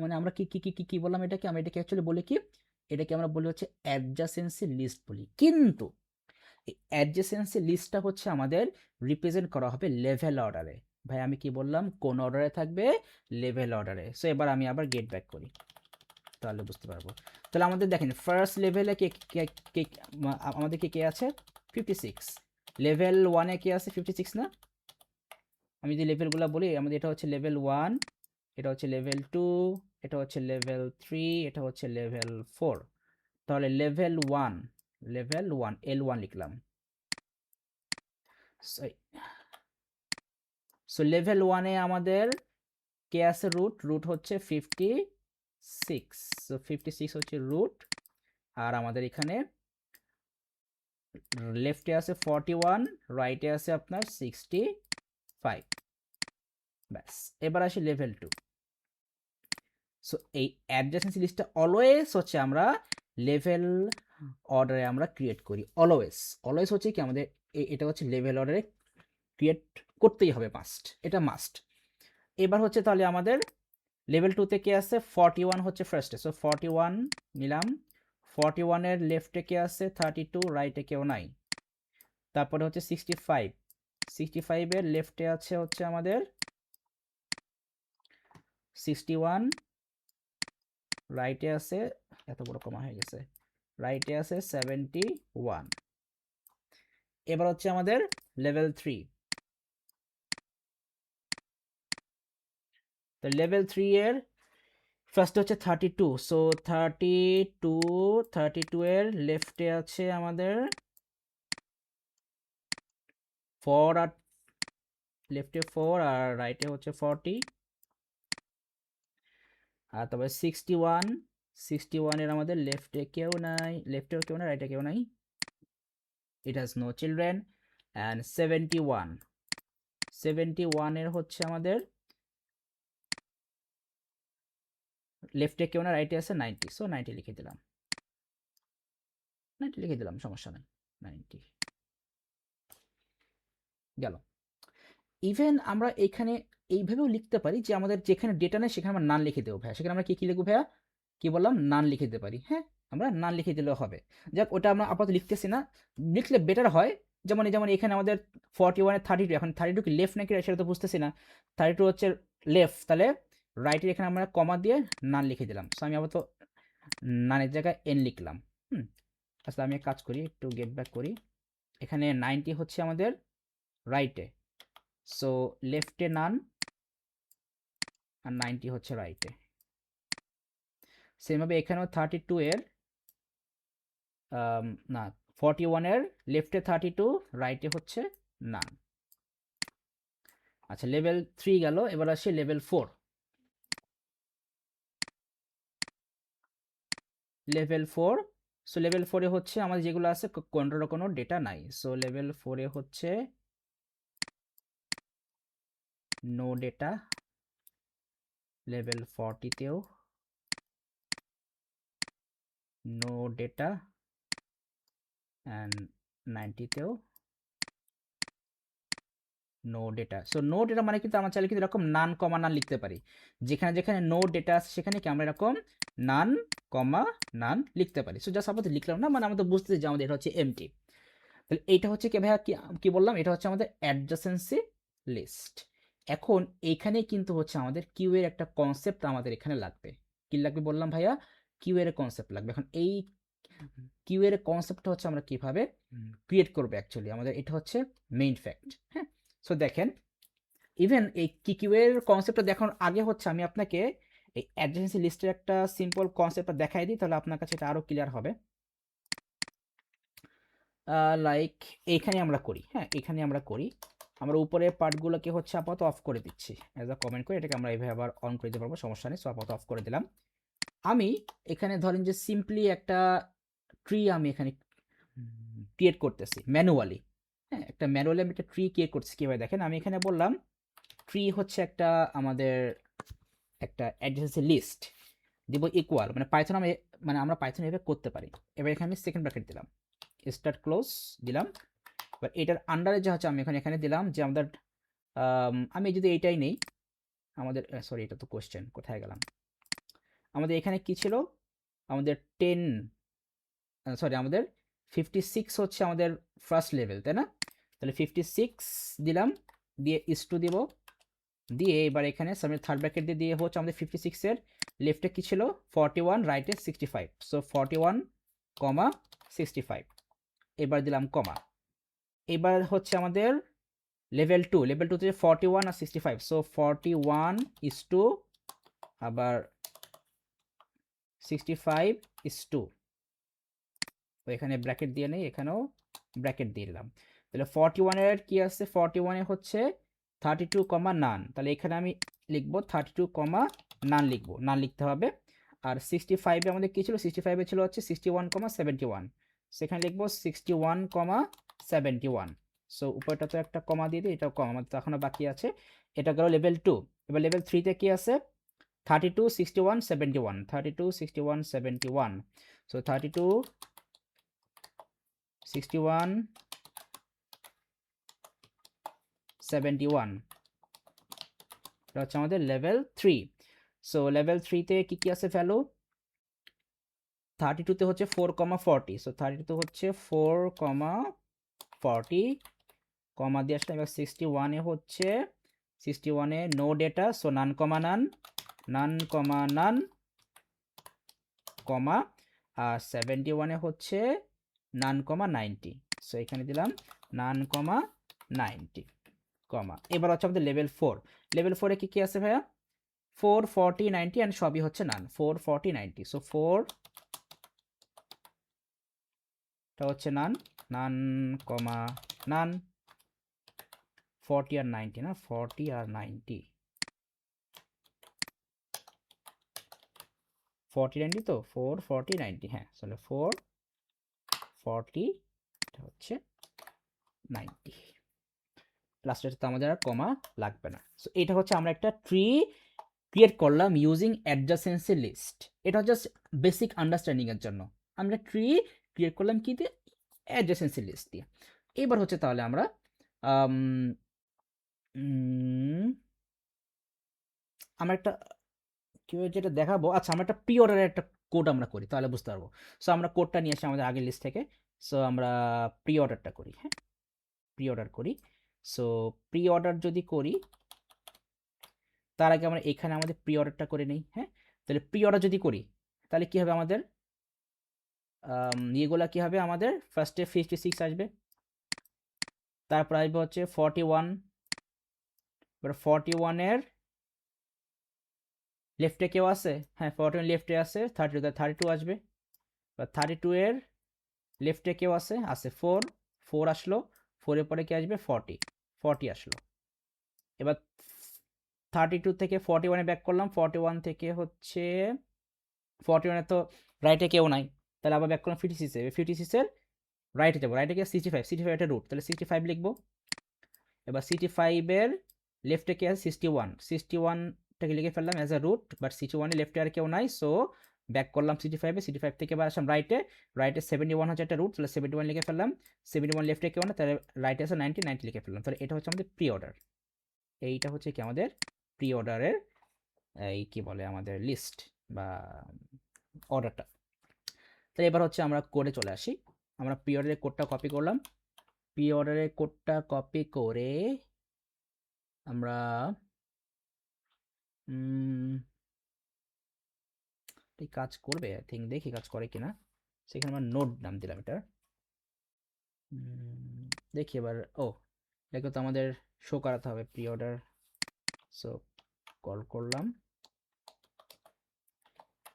মানে আমরা কি কি কি কি কি বললাম, এটাকে আমরা এটাকে অ্যাকচুয়ালি বলি কি, এটাকে আমরা বলি হচ্ছে অ্যাডজাসেন্সি লিস্ট বলি। কিন্তু এই অ্যাডজাসেন্সি লিস্টটা হচ্ছে আমাদের রিপ্রেজেন্ট করা হবে লেভেল অর্ডারে। ভাই আমি কি বললাম, কোন অর্ডারে থাকবে, লেভেল অর্ডারে। সো এবার আমি আবার গেট ব্যাক করি, তাহলে বুঝতে পারবো। তাহলে আমাদের দেখেন ফার্স্ট লেভেলে কে আমাদের কে আছে 56, লেভেল 1 এ কে আছে 56 না? আমি যদি লেভেলগুলো বলি, আমাদের এটা হচ্ছে লেভেল 1, এটা হচ্ছে লেভেল 2, এটা হচ্ছে লেভেল 3, এটা হচ্ছে লেভেল 4। তাহলে লেভেল 1, L1 লিখলাম। সো লেভেল 1 এ আমাদের কে আছে, রুট হচ্ছে 56, সো 56 হচ্ছে রুট। আর আমাদের এখানে লেফটে আছে 41, রাইটে আছে আপনার 65। ব্যাস, এবার আসি লেভেল 2। সো এই অ্যাডজাসেন্সি লিস্টটা অলওয়েজ হচ্ছে আমরা লেভেল অর্ডারে আমরা ক্রিয়েট করি, অলওয়েজ হচ্ছে কি আমাদের এটা হচ্ছে লেভেল অর্ডারে ক্রিয়েট করতেই হবে, এটা মাস্ট। এবার হচ্ছে তাহলে আমাদের লেভেল 2তে কে আছে 41 হচ্ছে ফার্স্টে, সো 41 নিলাম। 41 এর লেফটে কে আছে 32, রাইটে কেউ নাই। তারপরে হচ্ছে 65 এর লেফটে আছে হচ্ছে আমাদের 61, রাইটে আছে, এত বড় কমা হয়ে গেছে, রাইটে আছে 71। এবার হচ্ছে আমাদের লেভেল 3। তো লেভেল 3 এর ফার্স্ট হচ্ছে 32, সো 32 এর লেফটে আছে আমাদের 4, আর লেফটে 4 আর রাইটে হচ্ছে 40। আর তবে 61 এর আমাদের লেফটে কেউ নাই, লেফটেও কেউ নাই, রাইটে কেউ নাই, it has no children. And 71 এর হচ্ছে আমাদের লেফটে কেউ না, রাইটে আছে 90, সো 90 লিখে দিলাম, সমস্যা নাই, 90 গেল। ইভেন আমরা এখানে এইভাবেও লিখতে পারি যে আমাদের যেখানে ডেটা নেই সেখানে আমরা নান লিখে দেবো ভাইয়া, সেখানে আমরা কি কি লিখবো ভাইয়া, কি বললাম, নান লিখে দিতে পারি। হ্যাঁ, আমরা নান লিখে দিলেও হবে। যাক, ওটা আমরা আপাতত লিখতেছি না, লিখলে বেটার হয়। যেমন এখানে আমাদের 41 এর 32, এখন 32 কি লেফট নাকি রাইট সেটা তো বুঝতেছি না, 32 হচ্ছে লেফট, তাহলে রাইটের এখানে আমরা কমা দিয়ে নান লিখে দিলাম। সো আমি আপাতত নানের জায়গায় এন লিখলাম। আসলে আমি এক কাজ করি, একটু গেট ব্যাক করি। এখানে 90 হচ্ছে আমাদের রাইটে, সো লেফটে নান আর 90 হচ্ছে রাইটে। সেমভাবে এখানেও 32 এর না 41 এর লেফটে 32, রাইটে হচ্ছে নান। আচ্ছা, লেভেল 3 গেল, এবার আসি লেভেল 4। সো লেভেল 4 এ হচ্ছে আমাদের যেগুলো আছে কোনটারও কোনো ডেটা নাই, সো লেভেল 4 এ হচ্ছে নো ডেটা। লেভেল 40 তেও নো ডেটা, অ্যান্ড 90 তেও no data. So no data মানে কিন্তু আমরা চাইলে কিন্তু এরকম নান কমা নান লিখতে পারি, যেখানে যেখানে নো ডেটা আছে সেখানে কি আমরা এরকম নান কমা নান লিখতে পারি। সো জাস্ট আপাতত লিখলাম না, মানে আমাদের বুঝতেছি যে আমাদের এটা হচ্ছে এমটি। তাহলে এইটা হচ্ছে কি ভাইয়া, কি বললাম, এটা হচ্ছে আমাদের অ্যাডজাসেন্সি লিস্ট। এখন এইখানে কিন্তু হচ্ছে আমাদের কিউ এর একটা কনসেপ্ট আমাদের এখানে লাগবে। কি লাগবে বললাম ভাইয়া, কিউ এর কনসেপ্ট লাগবে। এখন এই কিউ এর কনসেপ্টটা হচ্ছে আমরা কিভাবে ক্রিয়েট করবো, অ্যাকচুয়ালি আমাদের এটা হচ্ছে মেইন ফ্যাক্ট। হ্যাঁ, সো দেখেন, ইভেন এই কিকিউ এর কনসেপ্টটা দেখানোর আগে হচ্ছে আমি আপনাকে এই অ্যাডজেন্সি লিস্টের একটা সিম্পল কনসেপ্টটা দেখাই দিই, তাহলে আপনার কাছে এটা আরো ক্লিয়ার হবে। লাইক এইখানে আমরা করি, হ্যাঁ এখানে আমরা করি, আমরা উপরের পার্টগুলোকে হচ্ছে আপাতত অফ করে দিচ্ছি অ্যাজ আ কমেন্ট করে, এটাকে আমরা এইভাবে আবার অন করে দিতে পারবো, সমস্যা নেই। সো আপাতত অফ করে দিলাম। আমি এখানে ধরেন যে সিম্পলি একটা ট্রি আমি এখানে ক্রিয়েট করতেছি ম্যানুয়ালি, হ্যাঁ একটা ম্যানুয়ালি আমি একটা ট্রি ক্রিয়েট করতেছি। কীভাবে দেখেন, আমি এখানে বললাম ট্রি হচ্ছে একটা আমাদের একটা অ্যাডজেন্সি লিস্ট দিব ইকুয়াল, মানে পাইথন আমি মানে আমরা পাইথন এভাবে করতে পারি। এবার এখানে আমি সেকেন্ড ব্র্যাকেট দিলাম, স্টার্ট ক্লোজ দিলাম। এবার এটার আন্ডারে যা হচ্ছে আমি এখানে দিলাম যে আমাদের আমি যদি এইটাই নেই, আমাদের সরি এটা তো কোশ্চেন, কোথায় গেলাম, আমাদের এখানে কি ছিল, আমাদের 10 সরি আমাদের 56 হচ্ছে আমাদের ফার্স্ট লেভেল, তাই না? তাহলে 56 দিলাম, দিয়ে ইস টু দিব, দিয়ে এবার এখানে সামনে থার্ড ব্র্যাকেট দিয়ে হচ্ছে আমাদের 56 এর লেফটে কি ছিল 41, রাইটে 65, সো 41 কমা 65, এবার দিলাম কমা। এবার হচ্ছে আমাদের লেভেল 2, লেভেল 2 তে 41 আর 65, সো 41 ইস টু আবার 65 ইস টু, তো এখানে ব্র্যাকেট দিয়ে নেই, এখানেও ব্র্যাকেট দিয়ে দিলাম। তাহলে 41 এর কি আছে, 41 এ হচ্ছে 32 কমা নান, তাহলে এখানে আমি লিখবো 32 কমা নান, লিখবো নান লিখতে হবে। আর 65 এ আমাদের কি ছিল, 65 এ ছিল হচ্ছে 61 কমা 71, সেখানে লিখবো 61 কমা 71। সো উপরটা তো একটা কমা দিয়ে দিই, এটাও কমা, আমাদের তো এখনো বাকি আছে। এটা গেল লেভেল 2। এবার লেভেল 3 তে কি আছে, 32 61 71, 32 61 71, সো 32 61 71, এটা হচ্ছে আমাদের লেভেল 3। সো লেভেল 3 তে কি কি আছে ভ্যালু, 32 তে হচ্ছে 4 কমা 40, সো 32 তে হচ্ছে 4 কমা 40, কমা দিয়ে আসলে এবার 61 এ হচ্ছে 61 এ নো ডেটা, সো নান কমা নান, নান কমা নান কমা, আর 71 এ হচ্ছে নান কমা 90, সো এখানে দিলাম নান কমা 90 কমা। এবার হচ্ছে আমাদের লেভেল 4, লেভেল 4 এ কি কি আছে ভাইয়া, 4 40 90 অ্যান্ড সবই হচ্ছে নান, 4 40 90, সো 4 টা হচ্ছে নান, নান কমা নান, 40 আর 90 না, 40 আর 90, 40 90 তো 4 40 90, হ্যাঁ তাহলে 4 40 এটা হচ্ছে 90, লাস্টে তো আমাদের আর কমা লাগবে না। সো এটা হচ্ছে আমরা একটা ট্রি ক্রিয়েট করলাম ইউজিং অ্যাডজাসেন্সি লিস্ট, এটা জাস্ট বেসিক আন্ডারস্ট্যান্ডিং এর জন্য আমরা ট্রি ক্রিয়েট করলাম কি দিয়ে, অ্যাডজাসেন্সি লিস্ট দিয়ে। এবার হচ্ছে তাহলে আমরা আমরা একটা কেউ যেটা দেখাবো, আচ্ছা আমরা একটা প্রি অর্ডারের একটা কোড আমরা করি, তাহলে বুঝতে পারবো। সো আমরা কোডটা নিয়ে আসি আমাদের আগের লিস্ট থেকে, সো আমরা প্রি অর্ডারটা করি, হ্যাঁ প্রি অর্ডার করি। সো প্রি অর্ডার যদি করি, তার আগে আমরা এখানে আমাদের প্রি অর্ডারটা করে নিই, হ্যাঁ তাহলে প্রি অর্ডার যদি করি তাহলে কি হবে আমাদের, ইয়েগুলা কি হবে আমাদের, ফার্স্টে 56 আসবে, তারপর আসবে হচ্ছে 41, এবার 41 এর লেফটে কেউ আছে, হ্যাঁ 41 লেফটে আছে 32, তার 32 আসবে, এবার 32 এর লেফটে কেউ আছে, 4 4 আসলো, 4 এর পরে কি আসবে 40, 40 আসলো। এবার 32 থেকে 41 এ ব্যাক করলাম, 41 থেকে হচ্ছে 41 এ তো রাইটে কেউ নাই, তাহলে আবার ব্যাক করলাম 56 এ, 56 এর রাইটে যাবো, রাইটে গিয়ে 65, 65 এটা রুট, তাহলে 65 লিখবো। এবার 65 এর লেফটে কে আছে 61, 61টাকে লিখে ফেললাম অ্যাজ আ রুট, বাট 61 এর লেফটে আর কেউ নাই, সো ব্যাক করলাম 65 এ, 65 থেকে এবার আসলাম রাইটে, রাইটে 71 হচ্ছে একটা রুট, তাহলে 71 লিখে ফেললাম, 71 লেফটে কেউ না, তাহলে রাইটে আছে 90, 90 লিখে ফেললাম, তাহলে এটা হচ্ছে আমাদের প্রি অর্ডার, এইটা হচ্ছে কি আমাদের প্রি অর্ডারের এই কি বলে আমাদের লিস্ট বা অর্ডারটা। তাহলে এবার হচ্ছে আমরা কোডে চলে আসি, আমরা প্রি অর্ডারের কোডটা কপি করলাম, প্রি অর্ডারের কোডটা কপি করে আমরা এই কাজ করবে, আই থিঙ্ক, দেখি কাজ করে কিনা, সেখানে আমরা নোড নাম দিলাম এটা, দেখি এবার, ও এটাকে তো আমাদের শো করাতে হবে প্রি অর্ডার। সো কল করলাম,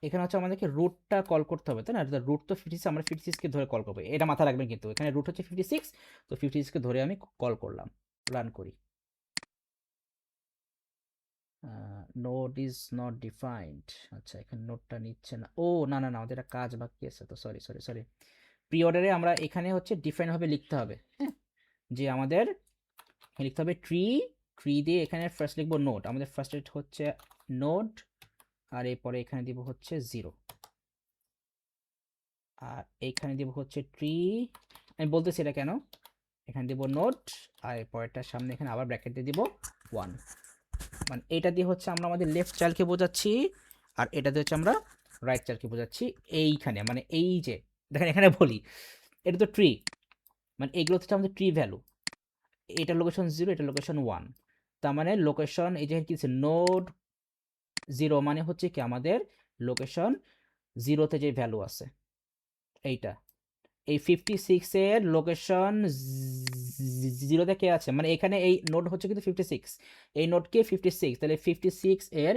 এখানে হচ্ছে আমাদেরকে রুটটা কল করতে হবে, তাই না? রুট তো 56, আমরা 56কে ধরে কল করবো, এটা মাথায় রাখবেন কিন্তু এখানে রুট হচ্ছে 56, তো 56কে ধরে আমি কল করলাম, রান করি। Node is not defined. আচ্ছা, এখানে নোডটা নিচ্ছে না। ও না না না, আমাদের একটা কাজ বাকি আছে, তো সরি সরি সরি। প্রি অর্ডারে আমরা এখানে হচ্ছে ডিফাইন ভাবে লিখতে হবে, হ্যাঁ, যে আমাদের লিখতে হবে ট্রি, ট্রি দিয়ে এখানে ফার্স্ট লিখবো নোড, আমাদের ফার্স্ট হচ্ছে নোড, আর এরপরে এখানে দিব হচ্ছে 0, আর এইখানে দিব হচ্ছে ট্রি, আমি বলতেছি এটা কেন, এখানে দিব নোড, আর পরেরটার সামনে এখানে আবার ব্র্যাকেট দিয়ে দিব 1, মানে এটা দিয়ে হচ্ছে আমরা আমাদের লেফট চাইল্ডকে বোঝাচ্ছি, আর এটা দিয়ে হচ্ছে আমরা রাইট চাইল্ডকে বোঝাচ্ছি। এইখানে মানে এই যে দেখেন এখানে বলি, এটা তো ট্রি, মানে এগুলো হচ্ছে আমাদের ট্রি ভ্যালু, এটা লোকেশন 0, এটা লোকেশন 1, তার মানে লোকেশন এই যে কি নোড 0 মানে হচ্ছে কি আমাদের লোকেশন 0তে যে ভ্যালু আছে এইটা, এই 56 এর লোকেশন 0তে কে আছে, মানে এখানে এই নোড হচ্ছে কিন্তু 56, এই নোডকে 56, তাহলে 56 এর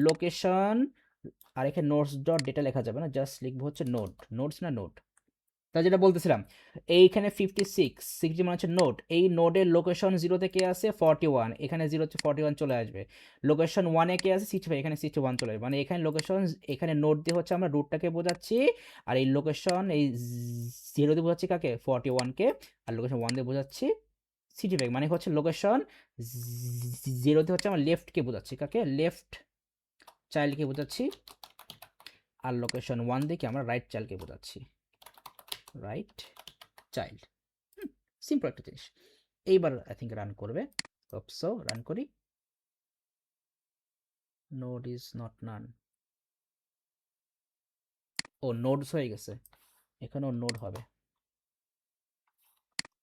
লোকেশন, আর এখানে নোডস ডট ডেটা লেখা যাবে না, জাস্ট লিখবো হচ্ছে নোড, নোডস না নোড, তাই যেটা বলতেছিলাম এইখানে 56, 60 মানে হচ্ছে নোড, এই নোডের লোকেশন 0তে কে আছে 41, এখানে 0 হচ্ছে 41 চলে আসবে, লোকেশন 1 এ কে আছে 65, এখানে 61 চলে আসবে, মানে এখানে লোকেশন, এখানে নোড দিয়ে হচ্ছে আমরা রুটটাকে বোঝাচ্ছি, আর এই লোকেশন এই 0 দিয়ে বোঝাচ্ছি কাকে 41 কে, আর লোকেশন 1 দিয়ে বোঝাচ্ছি 65, মানে হচ্ছে লোকেশন 0 তে হচ্ছে আমরা লেফট কে বোঝাচ্ছি, কাকে লেফট চাইল্ডকে বোঝাচ্ছি, আর লোকেশন 1 দিয়ে আমরা রাইট চাইল্ডকে বোঝাচ্ছি, রাইট চাইল্ড। সিম্পল একটা জিনিস। এইবার আই থিঙ্ক রান করবে, সো রান করি, নোড ইজ নট নান, ও নোডস হয়ে গেছে, এখানেও নোড হবে,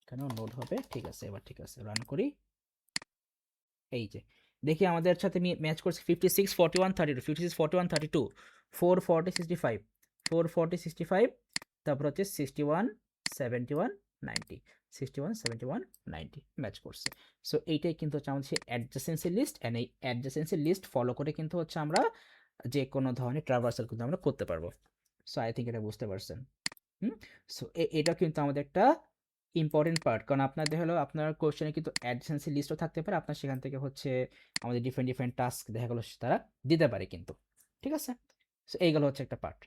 এখানেও নোড হবে, ঠিক আছে, এবার ঠিক আছে, রান করি। এই যে দেখি আমাদের সাথে ম্যাচ করছে 56, 41, 32, 56, 41, 32, 4, 40, 65, 4, 40, 65, তারপর হচ্ছে 61, 71, 90, 61, 71, 90 ম্যাচ করছে। সো এইটাই কিন্তু হচ্ছে আমাদের সেই অ্যাডজাসেন্সি লিস্ট, অ্যান্ড এই অ্যাডজাসেন্সি লিস্ট ফলো করে কিন্তু হচ্ছে আমরা যে কোনো ধরনের ট্রাভার্সাল কিন্তু আমরা করতে পারবো। সো আই থিঙ্ক এটা বুঝতে পারছেন। সো এটা কিন্তু আমাদের একটা ইম্পর্টেন্ট পার্ট, কারণ আপনাদের হলো আপনার কোশ্চেনে কিন্তু অ্যাডজেন্সি লিস্টও থাকতে পারে, আপনার সেখান থেকে হচ্ছে আমাদের ডিফারেন্ট ডিফারেন্ট টাস্ক দেখা গেলো তারা দিতে পারে কিন্তু, ঠিক আছে। সো এইগুলো হচ্ছে একটা পার্ট।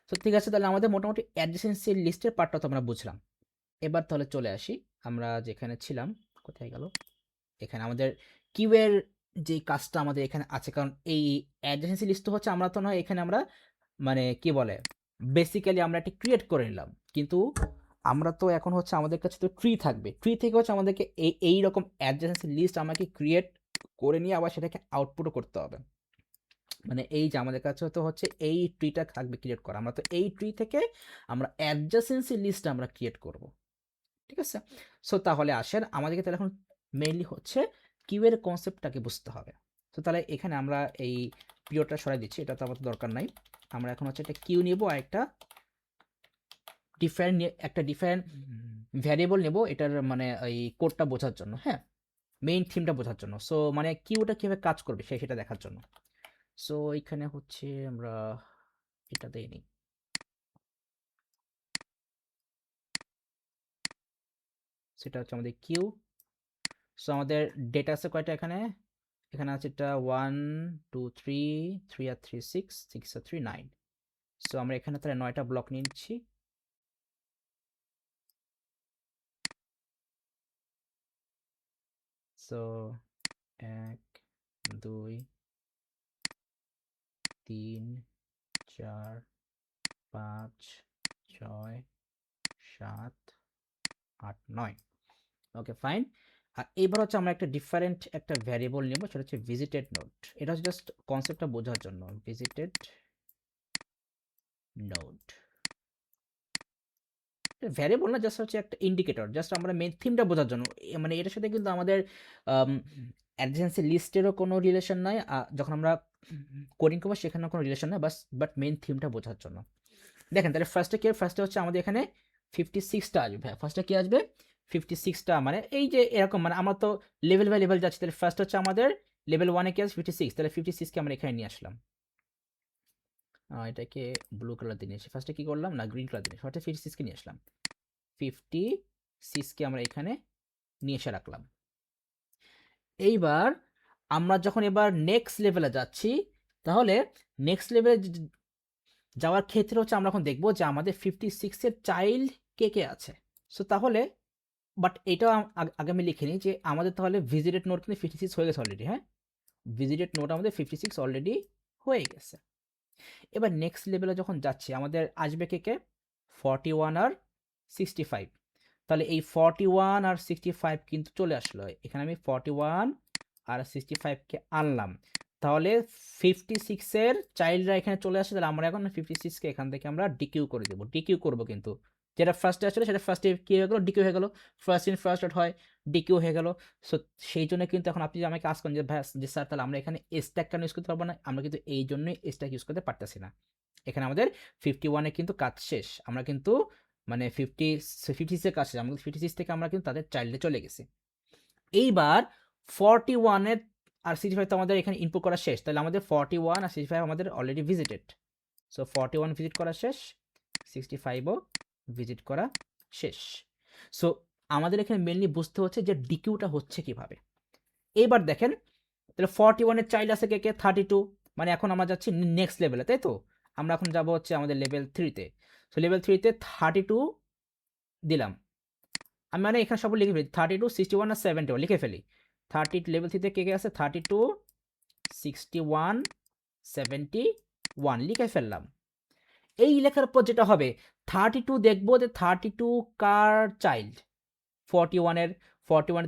তো ঠিক আছে, তাহলে আমাদের মোটামুটি অ্যাডজেন্সি লিস্টের পার্টটা তো আমরা বুঝলাম। এবার তাহলে চলে আসি আমরা যেখানে ছিলাম, কোথায় গেল, এখানে আমাদের কিউয়ের যে কাজটা আমাদের এখানে আছে, কারণ এই অ্যাডজেন্সি লিস্ট তো হচ্ছে আমরা তো নয়, এখানে আমরা মানে কি বলে বেসিক্যালি আমরা একটা ক্রিয়েট করে নিলাম, কিন্তু আমরা তো এখন হচ্ছে আমাদের কাছে তো ট্রি থাকবে, ট্রি থেকে হচ্ছে আমাদেরকে এই রকম অ্যাডজেন্সি লিস্ট আমাকে ক্রিয়েট করে নিয়ে আবার সেটাকে আউটপুটও করতে হবে, মানে এই যে আমাদের কাছে তো হচ্ছে এই ট্রিটা থাকবে ক্রিয়েট করা, আমরা তো এই ট্রি থেকে আমরা অ্যাডজেন্সি লিস্ট আমরা ক্রিয়েট করব, ঠিক আছে। সো তাহলে আসেন আমাদেরকে তাহলে এখন মেইনলি হচ্ছে কিউ এর কনসেপ্টটাকে বুঝতে হবে। তো তাহলে এখানে আমরা এই পিরিয়ডটা সরাই দিচ্ছি, এটা তো আমাদের দরকার নাই, আমরা এখন হচ্ছে একটা কিউ নিব, আর একটা ডিফারেন্ট ভ্যারিয়েবল নেব, এটার মানে এই কোডটা বোঝার জন্য, হ্যাঁ, মেইন থিমটা বোঝার জন্য, সো মানে কিউটা কীভাবে কাজ করবে সেটা দেখার জন্য। সো এখানে হচ্ছে আমরা এটা দিয়ে নিই, সেটা হচ্ছে আমাদের কিউ। সো আমাদের ডেটা আছে কয়টা এখানে, এখানে আছে এটা 1 2 3, 3 আর 3 6, 6 আর 3 9, সো আমরা এখানে তাহলে 9টা ব্লক নিচ্ছি। So 1 2 3 4 5 6 7 8 9, okay fine. আর এবার হচ্ছে আমরা একটা ডিফারেন্ট একটা ভ্যারিয়েবল নেব, সেটা হচ্ছে ভিজিটেড নোড, এটা হচ্ছে জাস্ট কনসেপ্টটা বোঝার জন্য, ভিজিটেড নোড ভ্যারিয়েবল না, জাস্ট হচ্ছে একটা ইন্ডিকেটর, জাস্ট আমরা মেন থিমটা বোঝার জন্য, মানে এটার সাথে কিন্তু আমাদের অ্যাডজেন্সি লিস্টেরও কোনো রিলেশন নাই, যখন আমরা কোডিং করবো সেখানেও কোনো রিলেশন নাই, বাট মেন থিমটা বোঝার জন্য। দেখেন তাহলে ফার্স্টে হচ্ছে আমাদের এখানে 56টা আসবে। হ্যাঁ, ফার্স্টে কি আসবে? 56টা, মানে এই যে এরকম, মানে আমরা তো লেভেল বাই লেভেল যাচ্ছি। তাহলে ফার্স্ট হচ্ছে আমাদের লেভেল 1 এ কি আছে? 56। তাহলে 56 কে আমরা এখানে নিয়ে আসলাম। এটাকে ব্লু কালার দিয়ে নিয়ে এসে ফার্স্টে কি করলাম? না, গ্রিন কালার দিয়ে ফার্স্টে 56 কে নিয়ে আসলাম। 56 কে আমরা এখানে নিয়ে এসে রাখলাম। এইবার আমরা যখন এবার নেক্সট লেভেলে যাচ্ছি, তাহলে নেক্সট লেভেলে যাওয়ার ক্ষেত্রে হচ্ছে আমরা এখন দেখব যে আমাদের 56 এর চাইল্ড কে কে আছে। সো তাহলে বাট এটাও আগে আমি লিখে নিই যে আমাদের তাহলে ভিজিটেড নোড কিন্তু 56 হয়ে গেছে অলরেডি। হ্যাঁ, ভিজিটেড নোড আমাদের 56 অলরেডি হয়ে গেছে। এবার নেক্সট লেভেলে যখন যাচ্ছি আমাদের আসবে কে কে? 41 আর 65। তাহলে এই 41 আর 65 কিন্তু চলে আসলো। এখানে আমি 41 আর 65কে আনলাম। তাহলে 56 এর চাইল্ডরা এখানে চলে আসে। তাহলে আমরা এখন 56কে এখান থেকে আমরা ডিকিউ করে দেবো। ডিকিউ করবো কিন্তু যেটা ফার্স্টে আসলে সেটা ফার্স্টে কি হয়ে গেলো? ডিকিউ হয়ে গেলো। ফার্স্ট ইন ফার্স্ট আউট হয়, ডিকিউ হয়ে গেল। সো সেই জন্য কিন্তু এখন আপনি আমাকে আস্ক করেন যে ভাই যে স্যার তাহলে আমরা এখানে স্ট্যাক কেন ইউজ করতে পারবো না? আমরা কিন্তু এই জন্যই স্ট্যাক ইউজ করতে পারতেছি না। এখানে আমাদের 51 এ কিন্তু কাজ শেষ। আমরা কিন্তু মানে 56 এর কাজ শেষ। আমরা 56 থেকে আমরা কিন্তু তাদের চাইল্ডে চলে গেছি। এইবার 41 এর আর 65 তো আমাদের এখানে ইনপুট করা শেষ। তাহলে আমাদের 41 আর 65 আমাদের অলরেডি ভিজিটেড। সো 41 ভিজিট করা শেষ, 65ও ভিজিট করা শেষ। সো আমাদের এখানে মেনলি বুঝতে হচ্ছে যে ডিকিউটা হচ্ছে কিভাবে। এইবার দেখেন তাহলে 41 এর চাইল্ড আছে কে কে? 32। মানে এখন আমরা যাচ্ছি নেক্সট লেভেলে, তাই তো? আমরা এখন যাব হচ্ছে আমাদের লেভেল 3-তে। সো লেভেল 3-তে 32 দিলাম। আমি মানে এখানে সব লিখে ফেলি, 32, 61 আর 71 লিখে ফেলি। 30 লেভেল 3-তে কে কে আছে? 32, 61, 71 লিখে ফেললাম। এই লেখার পর যেটা হবে 32 দেখবো যে 32 কার চাইল্ড? 41 এর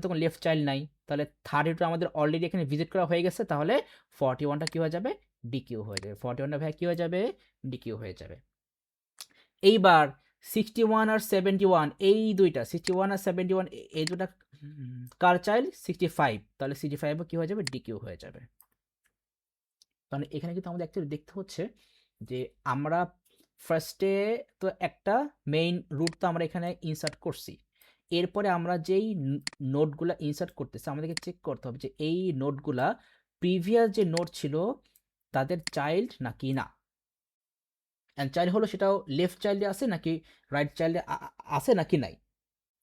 তখন লেফট চাইল্ড নাই। তাহলে 32 আমাদের অলরেডি এখানে ভিজিট করা হয়ে গেছে। তাহলে 41টা কি হয়ে যাবে? ডিকিউ হয়ে যাবে। 41টা ভাই কি হয়ে যাবে? ডিকিউ হয়ে যাবে। এইবার 61 আর 71 এই দুইটা 61 আর 71 এই দুটা কার চাইল্ড? 65। তাহলে 65ও কি হয়ে যাবে? ডিকিউ হয়ে যাবে। কারণ এখানে কিন্তু আমাদের অ্যাকচুয়ালি দেখতে হচ্ছে যে আমরা ফার্স্টে তো একটা মেইন রুট তো আমরা এখানে ইনসার্ট করছি। এরপরে আমরা যেই নোটগুলা ইনসার্ট করতেছি আমাদেরকে চেক করতে হবে যে এই নোটগুলা প্রিভিয়াস যে নোট ছিল তাদের চাইল্ড নাকি না। অ্যান্ড চাইল্ড হলো সেটাও লেফট চাইল্ডে আছে নাকি রাইট চাইল্ডে আছে নাকি নাই।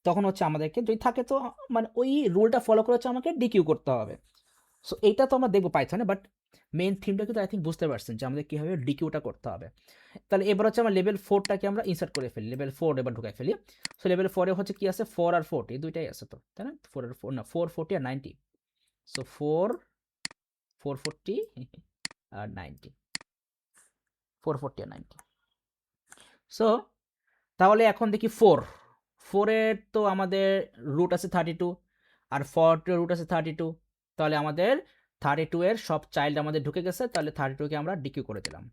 তখন হচ্ছে আমাদেরকে যদি থাকে তো মানে ওই রুলটা ফলো করে হচ্ছে আমাকে ডিকিউ করতে হবে। সো এইটা তো আমরা দেখবো পাইথনে, বাট মেইন থিমটা কিন্তু আই থিঙ্ক বুঝতে পারছেন যে আমাদের কীভাবে ডিকিউটা করতে হবে। তাহলে এবার হচ্ছে আমরা লেভেল 4টাকে আমরা ইনসার্ট করে ফেলি, লেভেল 4 এবার ঢুকাই ফেলি। সো লেভেল 4-এ হচ্ছে কি আছে? 4 আর 40 এই দুইটাই আছে তো, তাই না? 4 আর 4 না, 4, 40 আর 90। সো 4, 440 আর 90, 440 আর 90। সো তাহলে এখন দেখি 4 এর তো আমাদের রুট আছে 32 আর 40 রুট আছে 32। তাহলে আমাদের 32 এর সব চাইল্ড আমাদের ঢুকে গেছে। তাহলে 32কে আমরা ডিকিউ করে দিলাম।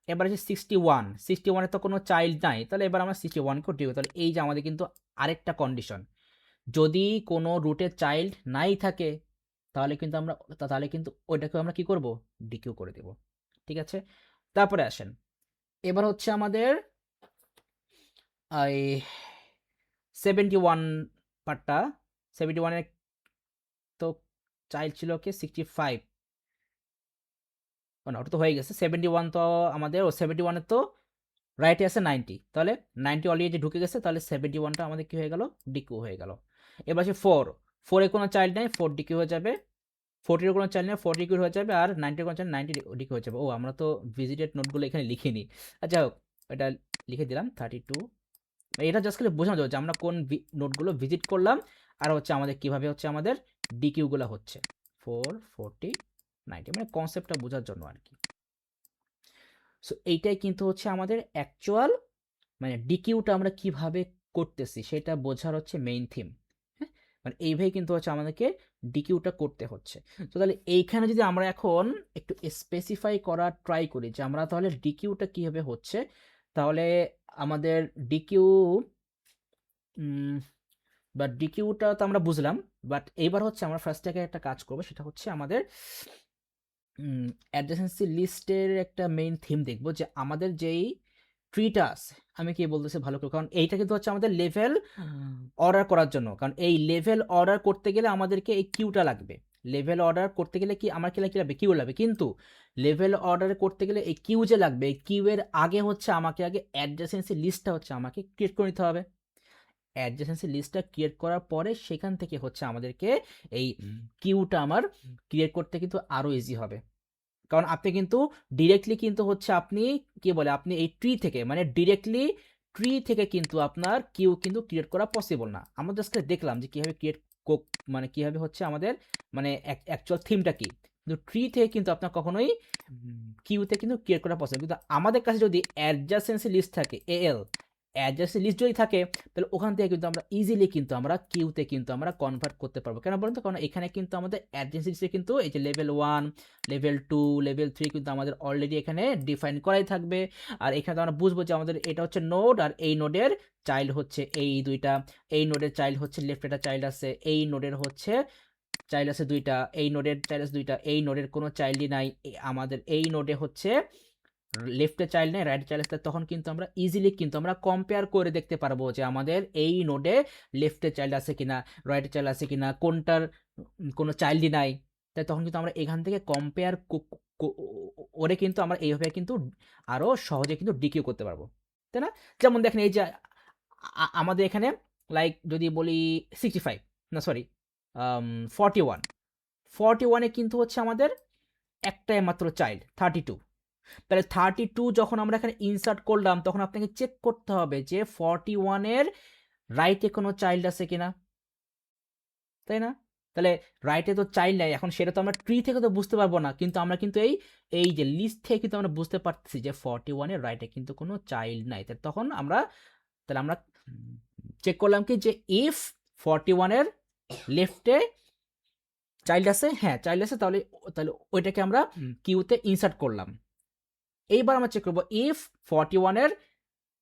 এবার আছে 61 এর তো কোনো চাইল্ড নাই। তাহলে এবার আমরা 61কেও ডিকিউ। তাহলে এই যে আমাদের কিন্তু আরেকটা কন্ডিশন, যদি কোনো রুটের চাইল্ড নাই থাকে তাহলে কিন্তু আমরা ওইটাকে আমরা কি করব? ডিকিউ করে দেব। ঠিক আছে, তারপরে আসেন এবার হচ্ছে আমাদের এই 71 পার্টটা। 71 এর তো চাইল্ড ছিল কি 65, না ওটা তো হয়ে গেছে। 71 তো আমাদের 71 এর তো রাইটে আছে 90। তাহলে 90 অলরেডি যে ঢুকে গেছে। তাহলে 71টা আমাদের কি হয়ে গেল? ডিকিউ হয়ে গেল। এবার আছে 4 এ কোনো চাইল্ড নেই, 4 ডিকিউ হয়ে যাবে। 40 এর কোনো চাইল্ড নেই, 4 ডিকিউ হয়ে যাবে। আর 90 এর কোনো চাইল্ড 90 ডিকিউ হয়ে যাবে। ও আমরা তো ভিজিটেড নোটগুলো এখানে লিখিনি। আচ্ছা হোক, এটা লিখে দিলাম 32। এটা জাস্ট খালি বোঝানো যাবে যে আমরা কোন নোটগুলো ভিজিট করলাম আর হচ্ছে আমাদের কিভাবে হচ্ছে আমাদের ডিকিউগুলো হচ্ছে। 4, 40, 90 মানে কনসেপ্টটা বোঝার জন্য আর কি। সো এইটাই কিন্তু হচ্ছে আমাদের অ্যাকচুয়াল মানে ডিকিউটা আমরা কিভাবে করতেছি সেটা বোঝার হচ্ছে মেইন থিম। হ্যাঁ, মানে এইভাবে কিন্তু হচ্ছে আমাদেরকে ডিকিউটা করতে হচ্ছে। তো তাহলে এইখানে যদি আমরা এখন একটু স্পেসিফাই করার ট্রাই করি যে আমরা তাহলে ডিকিউটা কীভাবে হচ্ছে, তাহলে আমাদের ডিকিউ বাট ডিকিউটা তো আমরা বুঝলাম। বাট এইবার হচ্ছে আমরা ফার্স্ট থেকে একটা কাজ করবো, সেটা হচ্ছে আমাদের অ্যাডজাসেন্সি লিস্টের একটা মেইন থিম দেখবো যে আমাদের যেই ট্রিটা আছে, আমি কি বলতেছি ভালো করে, কারণ এইটা কিন্তু হচ্ছে আমাদের লেভেল অর্ডার করার জন্য, কারণ এই লেভেল অর্ডার করতে গেলে আমাদেরকে এই কিউটা লাগবে। লেভেল অর্ডার করতে গেলে কি আমার কি লাগবে, কিউ লাগবে, কিন্তু লেভেল অর্ডার করতে গেলে এই কিউ যে লাগবে, এই কিউ এর আগে হচ্ছে আমাকে আগে অ্যাডজাসেন্সি লিস্টটা হচ্ছে আমাকে ক্রিয়েট করে নিতে হবে। অ্যাডজাসেন্সি লিস্টটা ক্রিয়েট করার পরে সেখান থেকে হচ্ছে আমাদেরকে এই কিউটা আমার ক্রিয়েট করতে কিন্তু আরও ইজি হবে। কারণ আপনি কিন্তু ডিরেক্টলি কিন্তু হচ্ছে আপনি কি বলে, আপনি এই ট্রি থেকে মানে ডিরেক্টলি ট্রি থেকে কিন্তু আপনার কিউ কিন্তু ক্রিয়েট করা পসিবল না। আমরা জাস্ট দেখলাম যে কীভাবে ক্রিয়েট, মানে কীভাবে হচ্ছে আমাদের মানে অ্যাকচুয়াল থিমটা কি, কিন্তু ট্রি থেকে কিন্তু আপনার কখনোই কিউতে কিন্তু ক্রিয়েট করা পসিবল। কিন্তু আমাদের কাছে যদি অ্যাডজাসেন্সি লিস্ট থাকে, এএল অ্যাডজাসেন্সি লিস্ট যদি থাকে, তাহলে ওখান থেকে কিন্তু আমরা ইজিলি কিন্তু আমরা কিউতে কিন্তু আমরা কনভার্ট করতে পারবো। কেন বলুন তো, কারণ এখানে কিন্তু আমাদের অ্যাডজাসেন্সি লিস্টে কিন্তু এই যে লেভেল 1, লেভেল 2, লেভেল 3 কিন্তু আমাদের অলরেডি এখানে ডিফাইন করাই থাকবে। আর এখানে তো আমরা বুঝবো যে আমাদের এটা হচ্ছে নোড, আর এই নোডের চাইল্ড হচ্ছে এই দুইটা, এই নোডের চাইল্ড হচ্ছে লেফট একটা চাইল্ড আছে, এই নোডের হচ্ছে চাইল্ড আছে দুইটা, এই নোডের চাইল্ড আছে দুইটা, এই নোডের কোনো চাইল্ডই নাই, আমাদের এই নোডে হচ্ছে লেফটে চাইল্ড নেই, রাইট চাইল্ড আছে। তখন কিন্তু আমরা ইজিলি কিন্তু আমরা কম্পেয়ার করে দেখতে পারবো যে আমাদের এই নোডে লেফটে চাইল্ড আছে কিনা, রাইটে চাইল্ড আছে কিনা, কোনটার কোনো চাইল্ডই নাই। তাই তখন কিন্তু আমরা এখান থেকে কম্পেয়ার ওরে কিন্তু আমরা এইভাবে কিন্তু আরও সহজে কিন্তু ডিকিউ করতে পারবো, তাই না? যেমন দেখেন এই যে আমাদের এখানে লাইক যদি বলি 65, না সরি 41, 41-এ কিন্তু হচ্ছে আমাদের একটাই মাত্র চাইল্ড 32। তাহলে 32 যখন আমরা এখানে ইনসার্ট করলাম, তখন আপনাকে চেক করতে হবে যে 41-এর রাইটে কোনো চাইল্ড আছে কিনা, তাই না? তাহলে রাইটে তো চাইল্ড নাই, এখন সেটা তো আমরা ট্রি থেকে তো বুঝতে পারবো না, কিন্তু আমরা কিন্তু এই যে লিস্ট থেকে কিন্তু আমরা বুঝতে পারছি যে 41-এর রাইটে কিন্তু কোনো চাইল্ড নাই। তখন আমরা চেক করলাম কি যে ইফ 41-এর লেফটে চাইল্ড আছে, হ্যাঁ চাইল্ড আছে, তাহলে তাহলে ওইটাকে আমরা কিউতে ইনসার্ট করলাম। এইবার আমরা চেক করবো ইফ 41-এর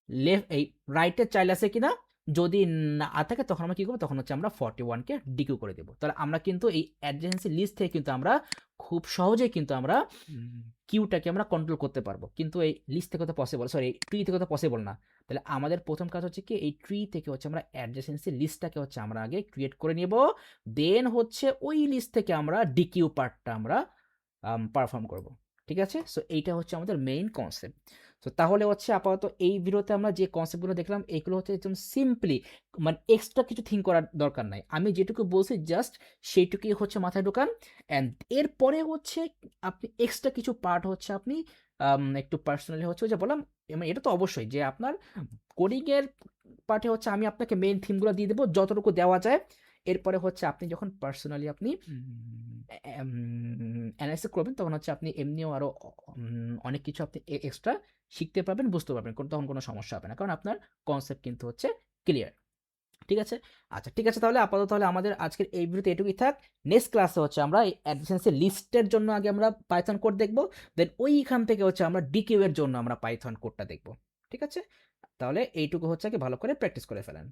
লেফট এই রাইটের চাইল্ড আছে কিনা, যদি না থাকে তখন আমরা কি করবো, তখন হচ্ছে আমরা 41-কে ডিকিউ করে দেবো। তাহলে আমরা কিন্তু এই অ্যাডজেন্সি লিস্ট থেকে কিন্তু আমরা খুব সহজেই কিন্তু আমরা কিউটাকে আমরা কন্ট্রোল করতে পারবো, কিন্তু এই লিস্ট থেকে তো পসিবল, সরি ট্রি থেকে তো পসিবল না। তাহলে আমাদের প্রথম কাজ হচ্ছে কি, এই ট্রি থেকে হচ্ছে আমরা অ্যাডজেন্সি লিস্টটাকে হচ্ছে আমরা আগে ক্রিয়েট করে নেব, দেন হচ্ছে ওই লিস্ট থেকে আমরা ডিকিউ পার্টটা আমরা পারফর্ম করব। ঠিক আছে, সো এইটা হচ্ছে আমাদের মেইন কনসেপ্ট। তো তাহলে হচ্ছে আপাতত এই ভিডিওতে আমরা যে কনসেপ্টগুলো দেখলাম, এগুলো হচ্ছে একদম সিম্পলি, মানে এক্সট্রা কিছু থিঙ্ক করার দরকার নাই, আমি যেটুকু বলছি জাস্ট সেইটুকুই হচ্ছে মাথায় ঢোকান। অ্যান্ড এরপরে হচ্ছে আপনি এক্সট্রা কিছু পার্ট হচ্ছে আপনি একটু পার্সোনালি হচ্ছে যে বললাম, মানে এটা তো অবশ্যই যে আপনার কোডিংয়ের পার্টে হচ্ছে আমি আপনাকে মেইন থিমগুলো দিয়ে দেবো যতটুকু দেওয়া যায়। এরপরে হচ্ছে আপনি যখন পার্সোনালি আপনি অ্যানালাইসিস করবেন, তখন হচ্ছে আপনি এমনিও আরও অনেক কিছু আপনি এক্সট্রা শিখতে পারবেন, বুঝতে পারবেন, তখন কোনো সমস্যা হবে না, কারণ আপনার কনসেপ্ট কিন্তু হচ্ছে ক্লিয়ার। ঠিক আছে, আচ্ছা ঠিক আছে, তাহলে আপাতত তাহলে আমাদের আজকের এই ভিডিওতে এটুকুই থাক। নেক্সট ক্লাসে হচ্ছে আমরা এই অ্যাডজেন্সি লিস্টের জন্য আগে আমরা পাইথন কোড দেখবো, দেন ওইখান থেকে হচ্ছে আমরা ডিকিউ এর জন্য আমরা পাইথন কোডটা দেখবো। ঠিক আছে, তাহলে এইটুকু হচ্ছে আগে ভালো করে প্র্যাকটিস করে ফেলেন।